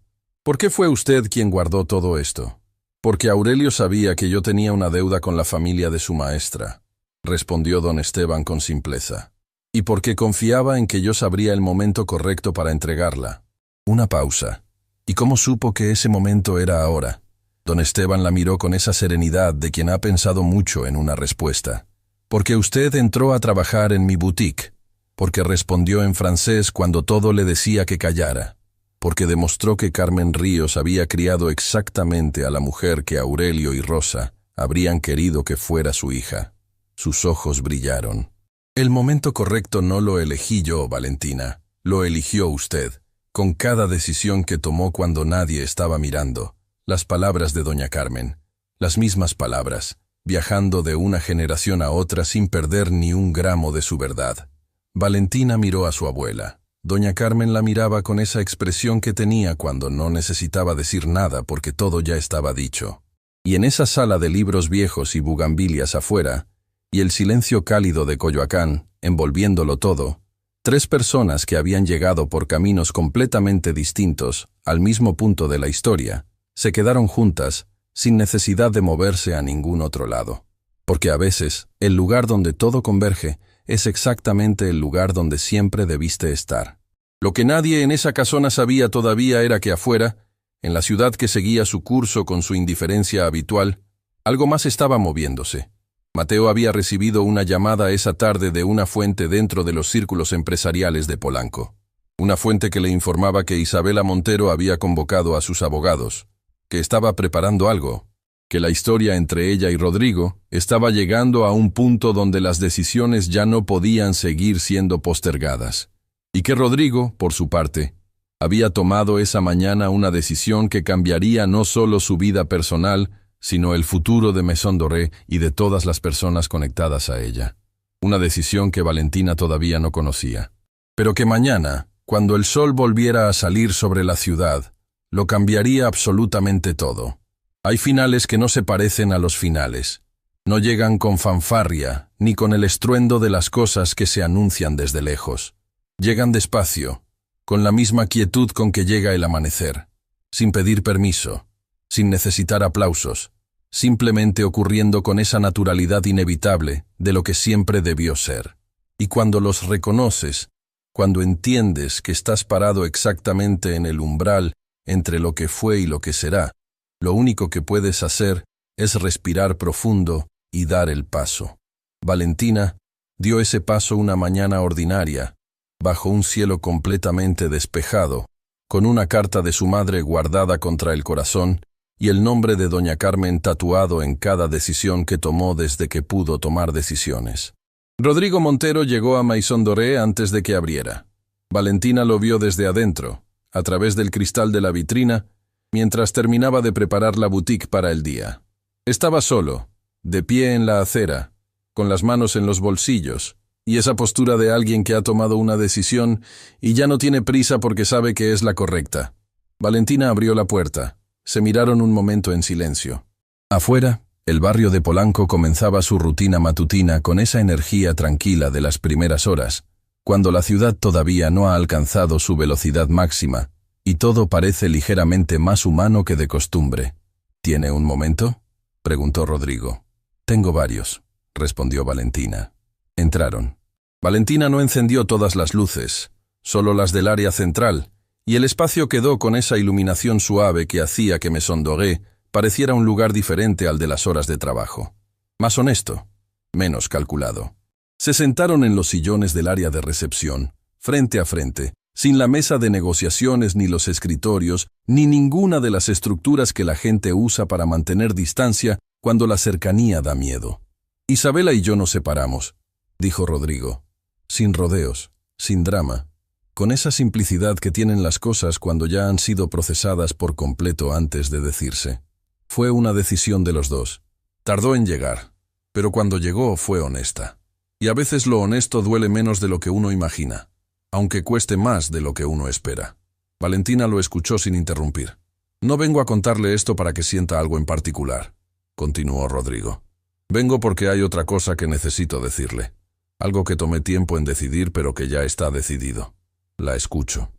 ¿Por qué fue usted quien guardó todo esto? Porque Aurelio sabía que yo tenía una deuda con la familia de su maestra, respondió don Esteban con simpleza. Y porque confiaba en que yo sabría el momento correcto para entregarla. Una pausa. ¿Y cómo supo que ese momento era ahora? Don Esteban la miró con esa serenidad de quien ha pensado mucho en una respuesta. Porque usted entró a trabajar en mi boutique. Porque respondió en francés cuando todo le decía que callara. Porque demostró que Carmen Ríos había criado exactamente a la mujer que Aurelio y Rosa habrían querido que fuera su hija. Sus ojos brillaron. El momento correcto no lo elegí yo, Valentina. Lo eligió usted, con cada decisión que tomó cuando nadie estaba mirando. Las palabras de doña Carmen, las mismas palabras, viajando de una generación a otra sin perder ni un gramo de su verdad. Valentina miró a su abuela. Doña Carmen la miraba con esa expresión que tenía cuando no necesitaba decir nada porque todo ya estaba dicho. Y en esa sala de libros viejos y bugambilias afuera, y el silencio cálido de Coyoacán, envolviéndolo todo, tres personas que habían llegado por caminos completamente distintos al mismo punto de la historia, se quedaron juntas, sin necesidad de moverse a ningún otro lado. Porque a veces, el lugar donde todo converge es exactamente el lugar donde siempre debiste estar. Lo que nadie en esa casona sabía todavía era que afuera, en la ciudad que seguía su curso con su indiferencia habitual, algo más estaba moviéndose. Mateo había recibido una llamada esa tarde de una fuente dentro de los círculos empresariales de Polanco. Una fuente que le informaba que Isabela Montero había convocado a sus abogados, que estaba preparando algo, que la historia entre ella y Rodrigo estaba llegando a un punto donde las decisiones ya no podían seguir siendo postergadas, y que Rodrigo, por su parte, había tomado esa mañana una decisión que cambiaría no solo su vida personal, sino el futuro de Maison Doré y de todas las personas conectadas a ella. Una decisión que Valentina todavía no conocía, pero que mañana, cuando el sol volviera a salir sobre la ciudad, lo cambiaría absolutamente todo. Hay finales que no se parecen a los finales. No llegan con fanfarria, ni con el estruendo de las cosas que se anuncian desde lejos. Llegan despacio, con la misma quietud con que llega el amanecer, sin pedir permiso, sin necesitar aplausos, simplemente ocurriendo con esa naturalidad inevitable de lo que siempre debió ser. Y cuando los reconoces, cuando entiendes que estás parado exactamente en el umbral entre lo que fue y lo que será, lo único que puedes hacer es respirar profundo y dar el paso. Valentina dio ese paso una mañana ordinaria, bajo un cielo completamente despejado, con una carta de su madre guardada contra el corazón y el nombre de doña Carmen tatuado en cada decisión que tomó desde que pudo tomar decisiones. Rodrigo Montero llegó a Maison Doré antes de que abriera. Valentina lo vio desde adentro, a través del cristal de la vitrina, mientras terminaba de preparar la boutique para el día. Estaba solo, de pie en la acera, con las manos en los bolsillos, y esa postura de alguien que ha tomado una decisión y ya no tiene prisa porque sabe que es la correcta. Valentina abrió la puerta. Se miraron un momento en silencio. Afuera, el barrio de Polanco comenzaba su rutina matutina con esa energía tranquila de las primeras horas, cuando la ciudad todavía no ha alcanzado su velocidad máxima, y todo parece ligeramente más humano que de costumbre. ¿Tiene un momento?, preguntó Rodrigo. Tengo varios, respondió Valentina. Entraron. Valentina no encendió todas las luces, solo las del área central, y el espacio quedó con esa iluminación suave que hacía que Maison Doré pareciera un lugar diferente al de las horas de trabajo. Más honesto, menos calculado. Se sentaron en los sillones del área de recepción, frente a frente, sin la mesa de negociaciones ni los escritorios, ni ninguna de las estructuras que la gente usa para mantener distancia cuando la cercanía da miedo. Isabela y yo nos separamos, dijo Rodrigo, sin rodeos, sin drama, con esa simplicidad que tienen las cosas cuando ya han sido procesadas por completo antes de decirse. Fue una decisión de los dos. Tardó en llegar, pero cuando llegó fue honesta. Y a veces lo honesto duele menos de lo que uno imagina, aunque cueste más de lo que uno espera. Valentina lo escuchó sin interrumpir. No vengo a contarle esto para que sienta algo en particular, continuó Rodrigo. Vengo porque hay otra cosa que necesito decirle. Algo que tomé tiempo en decidir pero que ya está decidido. La escucho.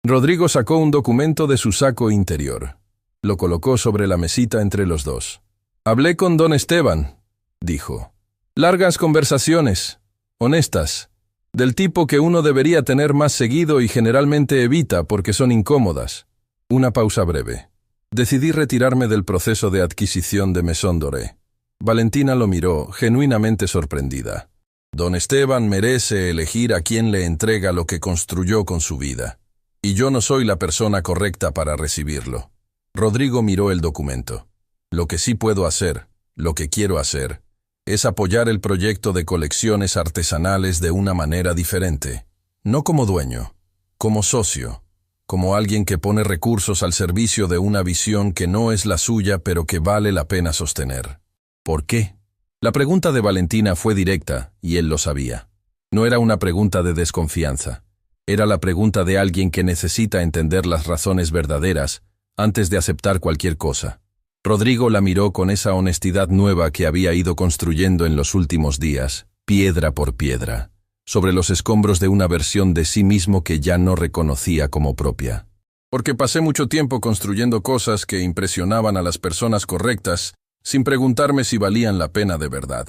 Rodrigo sacó un documento de su saco interior. Lo colocó sobre la mesita entre los dos. Hablé con don Esteban, dijo. Largas conversaciones, honestas, del tipo que uno debería tener más seguido y generalmente evita porque son incómodas. Una pausa breve. Decidí retirarme del proceso de adquisición de Maison Doré. Valentina lo miró, genuinamente sorprendida. Don Esteban merece elegir a quien le entrega lo que construyó con su vida. Y yo no soy la persona correcta para recibirlo. Rodrigo miró el documento. Lo que sí puedo hacer, lo que quiero hacer, es apoyar el proyecto de colecciones artesanales de una manera diferente. No como dueño, como socio, como alguien que pone recursos al servicio de una visión que no es la suya pero que vale la pena sostener. ¿Por qué? La pregunta de Valentina fue directa, y él lo sabía. No era una pregunta de desconfianza. Era la pregunta de alguien que necesita entender las razones verdaderas antes de aceptar cualquier cosa. Rodrigo la miró con esa honestidad nueva que había ido construyendo en los últimos días, piedra por piedra, sobre los escombros de una versión de sí mismo que ya no reconocía como propia. Porque pasé mucho tiempo construyendo cosas que impresionaban a las personas correctas, sin preguntarme si valían la pena de verdad.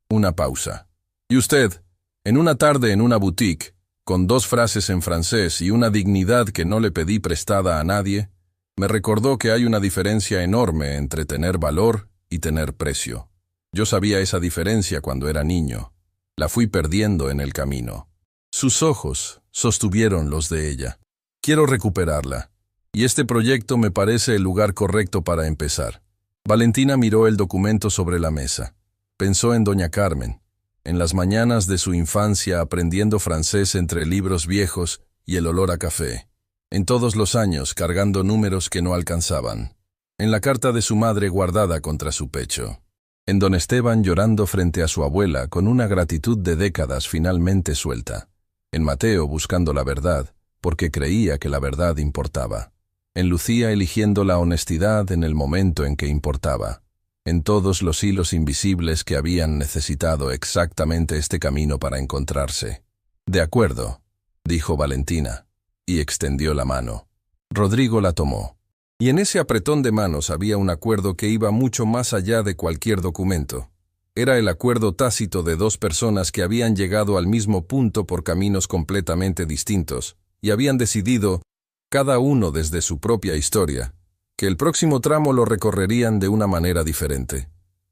Una pausa. Y usted, en una tarde en una boutique, con 2 frases en francés y una dignidad que no le pedí prestada a nadie, me recordó que hay una diferencia enorme entre tener valor y tener precio. Yo sabía esa diferencia cuando era niño. La fui perdiendo en el camino. Sus ojos sostuvieron los de ella. Quiero recuperarla, y este proyecto me parece el lugar correcto para empezar. Valentina miró el documento sobre la mesa. Pensó en doña Carmen, en las mañanas de su infancia aprendiendo francés entre libros viejos y el olor a café, en todos los años cargando números que no alcanzaban, en la carta de su madre guardada contra su pecho, en don Esteban llorando frente a su abuela con una gratitud de décadas finalmente suelta, en Mateo buscando la verdad porque creía que la verdad importaba, en Lucía eligiendo la honestidad en el momento en que importaba, en todos los hilos invisibles que habían necesitado exactamente este camino para encontrarse. De acuerdo, dijo Valentina, y extendió la mano. Rodrigo la tomó. Y en ese apretón de manos había un acuerdo que iba mucho más allá de cualquier documento. Era el acuerdo tácito de 2 personas que habían llegado al mismo punto por caminos completamente distintos, y habían decidido, cada uno desde su propia historia, que el próximo tramo lo recorrerían de una manera diferente.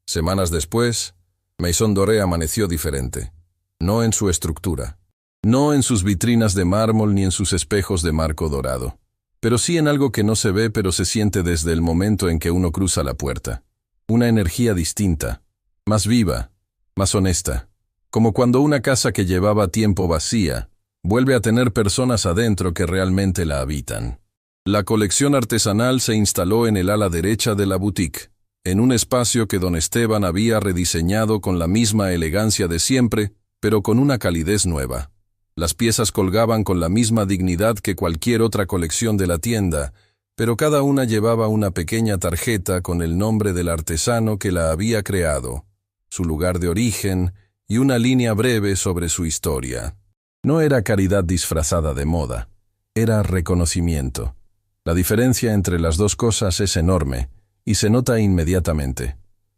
Semanas después, Maison Doré amaneció diferente. No en su estructura, no en sus vitrinas de mármol ni en sus espejos de marco dorado. pero sí en algo que no se ve pero se siente desde el momento en que uno cruza la puerta. Una energía distinta, más viva, más honesta, como cuando una casa que llevaba tiempo vacía vuelve a tener personas adentro que realmente la habitan. La colección artesanal se instaló en el ala derecha de la boutique, en un espacio que don Esteban había rediseñado con la misma elegancia de siempre, pero con una calidez nueva. Las piezas colgaban con la misma dignidad que cualquier otra colección de la tienda, pero cada una llevaba una pequeña tarjeta con el nombre del artesano que la había creado, su lugar de origen y una línea breve sobre su historia. No era caridad disfrazada de moda, era reconocimiento. La diferencia entre las dos cosas es enorme, y se nota inmediatamente.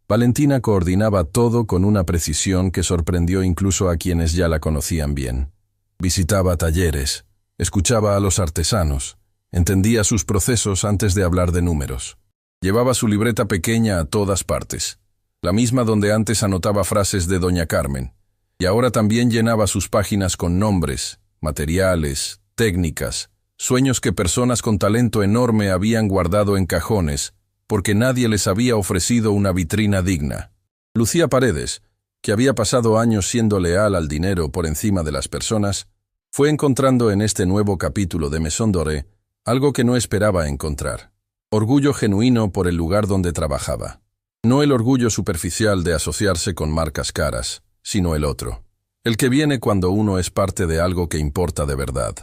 Valentina coordinaba todo con una precisión que sorprendió incluso a quienes ya la conocían bien. Visitaba talleres, escuchaba a los artesanos, entendía sus procesos antes de hablar de números. Llevaba su libreta pequeña a todas partes, la misma donde antes anotaba frases de doña Carmen, y ahora también llenaba sus páginas con nombres, materiales, técnicas, sueños que personas con talento enorme habían guardado en cajones, porque nadie les había ofrecido una vitrina digna. Lucía Paredes, que había pasado años siendo leal al dinero por encima de las personas, fue encontrando en este nuevo capítulo de Maison Doré algo que no esperaba encontrar. Orgullo genuino por el lugar donde trabajaba. No el orgullo superficial de asociarse con marcas caras, sino el otro. El que viene cuando uno es parte de algo que importa de verdad.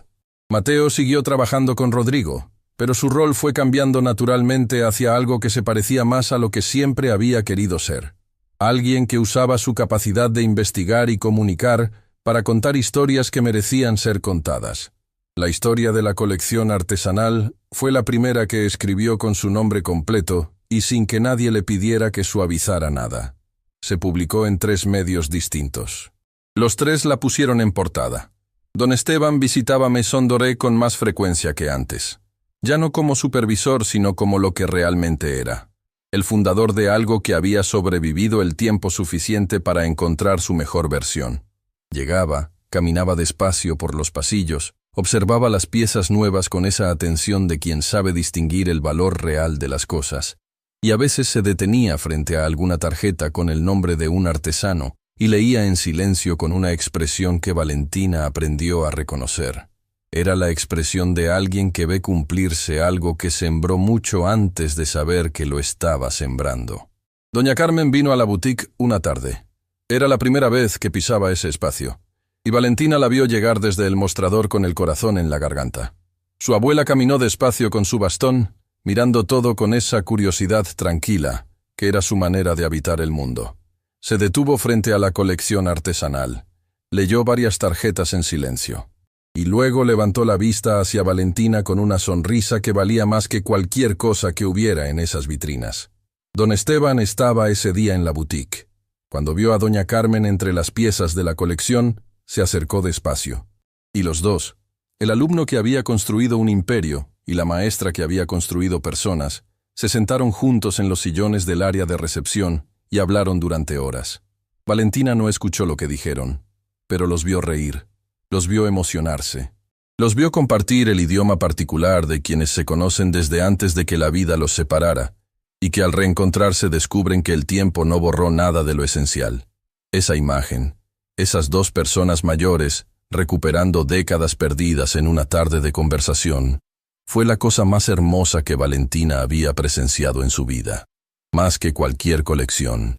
Mateo siguió trabajando con Rodrigo, pero su rol fue cambiando naturalmente hacia algo que se parecía más a lo que siempre había querido ser. Alguien que usaba su capacidad de investigar y comunicar para contar historias que merecían ser contadas. La historia de la colección artesanal fue la primera que escribió con su nombre completo y sin que nadie le pidiera que suavizara nada. Se publicó en 3 medios distintos. Los 3 la pusieron en portada. Don Esteban visitaba Maison Doré con más frecuencia que antes. Ya no como supervisor, sino como lo que realmente era. El fundador de algo que había sobrevivido el tiempo suficiente para encontrar su mejor versión. Llegaba, caminaba despacio por los pasillos, observaba las piezas nuevas con esa atención de quien sabe distinguir el valor real de las cosas, y a veces se detenía frente a alguna tarjeta con el nombre de un artesano y leía en silencio con una expresión que Valentina aprendió a reconocer. Era la expresión de alguien que ve cumplirse algo que sembró mucho antes de saber que lo estaba sembrando. Doña Carmen vino a la boutique una tarde. Era la primera vez que pisaba ese espacio, y Valentina la vio llegar desde el mostrador con el corazón en la garganta. Su abuela caminó despacio con su bastón, mirando todo con esa curiosidad tranquila, que era su manera de habitar el mundo. Se detuvo frente a la colección artesanal. Leyó varias tarjetas en silencio. Y luego levantó la vista hacia Valentina con una sonrisa que valía más que cualquier cosa que hubiera en esas vitrinas. Don Esteban estaba ese día en la boutique. Cuando vio a doña Carmen entre las piezas de la colección, se acercó despacio. Y los dos, el alumno que había construido un imperio y la maestra que había construido personas, se sentaron juntos en los sillones del área de recepción y hablaron durante horas. Valentina no escuchó lo que dijeron, pero los vio reír. Los vio emocionarse. Los vio compartir el idioma particular de quienes se conocen desde antes de que la vida los separara, y que al reencontrarse descubren que el tiempo no borró nada de lo esencial. Esa imagen, esas 2 personas mayores, recuperando décadas perdidas en una tarde de conversación, fue la cosa más hermosa que Valentina había presenciado en su vida. Más que cualquier colección,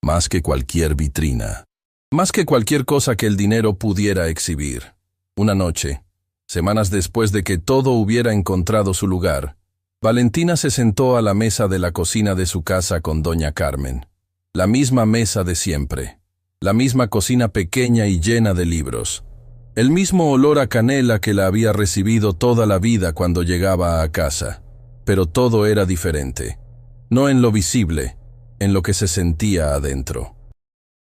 más que cualquier vitrina. Más que cualquier cosa que el dinero pudiera exhibir. Una noche, semanas después de que todo hubiera encontrado su lugar, Valentina se sentó a la mesa de la cocina de su casa con doña Carmen. La misma mesa de siempre. La misma cocina pequeña y llena de libros. El mismo olor a canela que la había recibido toda la vida cuando llegaba a casa. Pero todo era diferente. No en lo visible, en lo que se sentía adentro.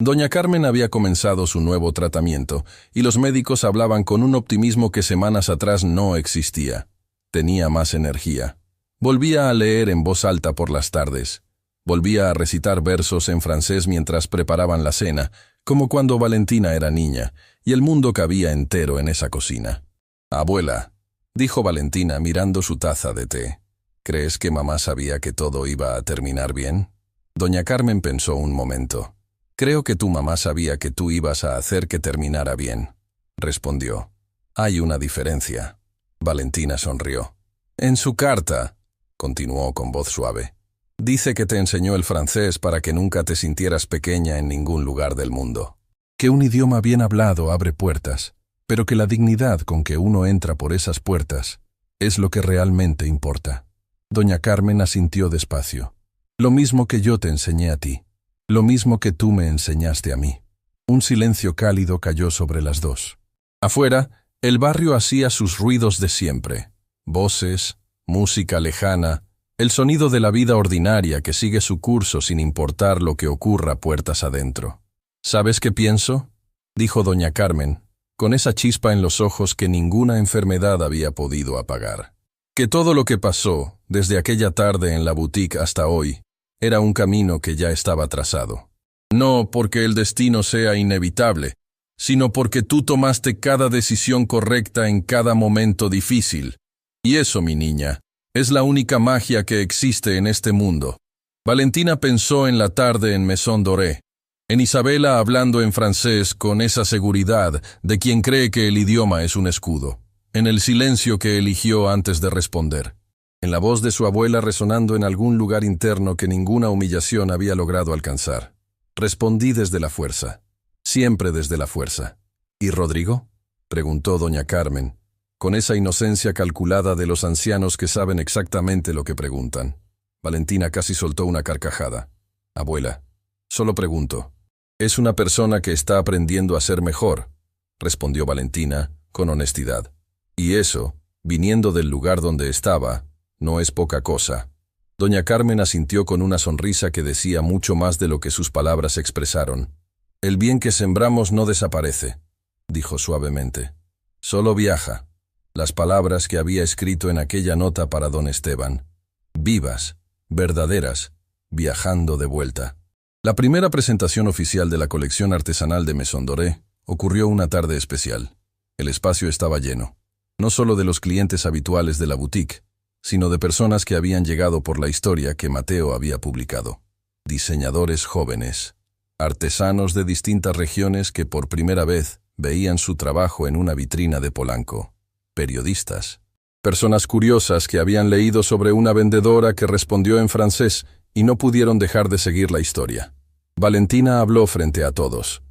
Doña Carmen había comenzado su nuevo tratamiento, y los médicos hablaban con un optimismo que semanas atrás no existía. Tenía más energía. Volvía a leer en voz alta por las tardes. Volvía a recitar versos en francés mientras preparaban la cena, como cuando Valentina era niña, y el mundo cabía entero en esa cocina. «Abuela», dijo Valentina mirando su taza de té. ¿Crees que mamá sabía que todo iba a terminar bien? Doña Carmen pensó un momento. Creo que tu mamá sabía que tú ibas a hacer que terminara bien, respondió. Hay una diferencia. Valentina sonrió. En su carta, continuó con voz suave, dice que te enseñó el francés para que nunca te sintieras pequeña en ningún lugar del mundo. Que un idioma bien hablado abre puertas, pero que la dignidad con que uno entra por esas puertas es lo que realmente importa. Doña Carmen asintió despacio. Lo mismo que yo te enseñé a ti, lo mismo que tú me enseñaste a mí. Un silencio cálido cayó sobre las dos. Afuera, el barrio hacía sus ruidos de siempre. Voces, música lejana, el sonido de la vida ordinaria que sigue su curso sin importar lo que ocurra puertas adentro. ¿Sabes qué pienso?, dijo doña Carmen, con esa chispa en los ojos que ninguna enfermedad había podido apagar. Que todo lo que pasó, desde aquella tarde en la boutique hasta hoy, era un camino que ya estaba trazado. No porque el destino sea inevitable, sino porque tú tomaste cada decisión correcta en cada momento difícil. Y eso, mi niña, es la única magia que existe en este mundo. Valentina pensó en la tarde en Maison Doré, en Isabela hablando en francés con esa seguridad de quien cree que el idioma es un escudo, en el silencio que eligió antes de responder, en la voz de su abuela resonando en algún lugar interno que ninguna humillación había logrado alcanzar. Respondí desde la fuerza, siempre desde la fuerza. ¿Y Rodrigo?, preguntó doña Carmen, con esa inocencia calculada de los ancianos que saben exactamente lo que preguntan. Valentina casi soltó una carcajada. Abuela, solo pregunto. Es una persona que está aprendiendo a ser mejor, respondió Valentina con honestidad. Y eso, viniendo del lugar donde estaba, no es poca cosa. Doña Carmen asintió con una sonrisa que decía mucho más de lo que sus palabras expresaron. El bien que sembramos no desaparece, dijo suavemente. Solo viaja. Las palabras que había escrito en aquella nota para don Esteban. Vivas, verdaderas, viajando de vuelta. La primera presentación oficial de la colección artesanal de Maison Doré ocurrió una tarde especial. El espacio estaba lleno, no solo de los clientes habituales de la boutique, sino de personas que habían llegado por la historia que Mateo había publicado. Diseñadores jóvenes, artesanos de distintas regiones que por primera vez veían su trabajo en una vitrina de Polanco, periodistas, personas curiosas que habían leído sobre una vendedora que respondió en francés y no pudieron dejar de seguir la historia. Valentina habló frente a todos,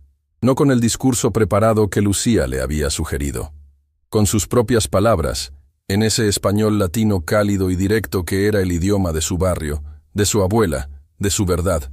no con el discurso preparado que Lucía le había sugerido. Con sus propias palabras, en ese español latino cálido y directo que era el idioma de su barrio, de su abuela, de su verdad,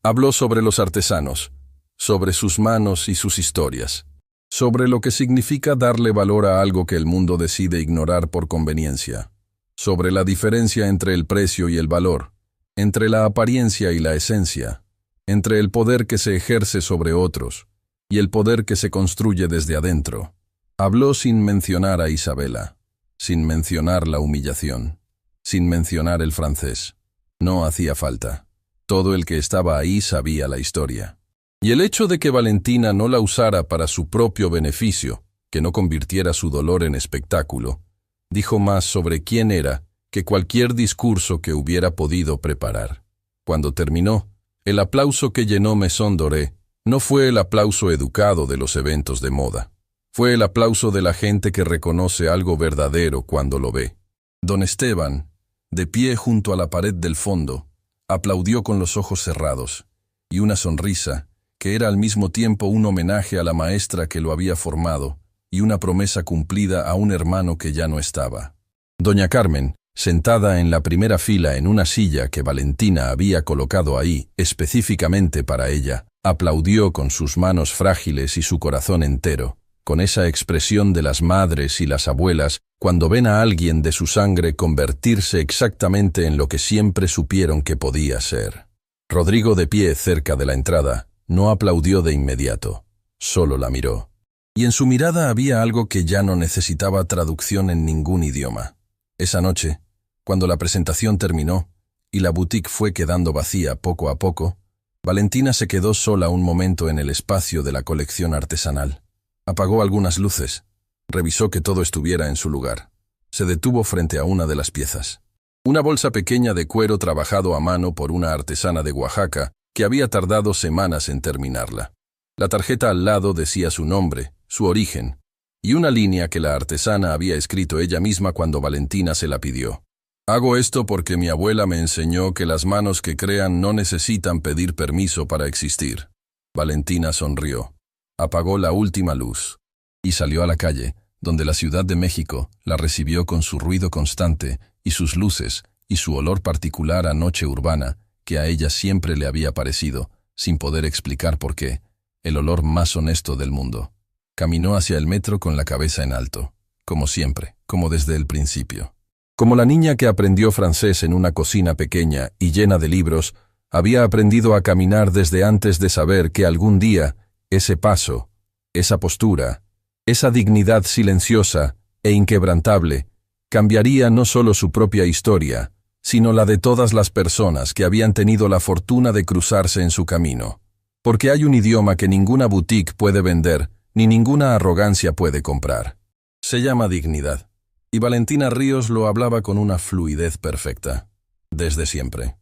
habló sobre los artesanos, sobre sus manos y sus historias, sobre lo que significa darle valor a algo que el mundo decide ignorar por conveniencia, sobre la diferencia entre el precio y el valor, entre la apariencia y la esencia, entre el poder que se ejerce sobre otros y el poder que se construye desde adentro. Habló sin mencionar a Isabela, sin mencionar la humillación, sin mencionar el francés. No hacía falta. Todo el que estaba ahí sabía la historia. Y el hecho de que Valentina no la usara para su propio beneficio, que no convirtiera su dolor en espectáculo, dijo más sobre quién era que cualquier discurso que hubiera podido preparar. Cuando terminó, el aplauso que llenó Maison Doré no fue el aplauso educado de los eventos de moda. Fue el aplauso de la gente que reconoce algo verdadero cuando lo ve. Don Esteban, de pie junto a la pared del fondo, aplaudió con los ojos cerrados, y una sonrisa, que era al mismo tiempo un homenaje a la maestra que lo había formado, y una promesa cumplida a un hermano que ya no estaba. Doña Carmen, sentada en la primera fila en una silla que Valentina había colocado ahí específicamente para ella, aplaudió con sus manos frágiles y su corazón entero, con esa expresión de las madres y las abuelas cuando ven a alguien de su sangre convertirse exactamente en lo que siempre supieron que podía ser. Rodrigo, de pie cerca de la entrada, no aplaudió de inmediato, solo la miró. Y en su mirada había algo que ya no necesitaba traducción en ningún idioma. Esa noche, cuando la presentación terminó y la boutique fue quedando vacía poco a poco, Valentina se quedó sola un momento en el espacio de la colección artesanal. Apagó algunas luces, revisó que todo estuviera en su lugar. Se detuvo frente a una de las piezas. Una bolsa pequeña de cuero trabajado a mano por una artesana de Oaxaca que había tardado semanas en terminarla. La tarjeta al lado decía su nombre, su origen, y una línea que la artesana había escrito ella misma cuando Valentina se la pidió. Hago esto porque mi abuela me enseñó que las manos que crean no necesitan pedir permiso para existir. Valentina sonrió, apagó la última luz y salió a la calle, donde la Ciudad de México la recibió con su ruido constante y sus luces y su olor particular a noche urbana que a ella siempre le había parecido, sin poder explicar por qué, el olor más honesto del mundo. Caminó hacia el metro con la cabeza en alto, como siempre, como desde el principio. Como la niña que aprendió francés en una cocina pequeña y llena de libros, había aprendido a caminar desde antes de saber que algún día ese paso, esa postura, esa dignidad silenciosa e inquebrantable, cambiaría no solo su propia historia, sino la de todas las personas que habían tenido la fortuna de cruzarse en su camino. Porque hay un idioma que ninguna boutique puede vender, ni ninguna arrogancia puede comprar. Se llama dignidad. Y Valentina Ríos lo hablaba con una fluidez perfecta, desde siempre.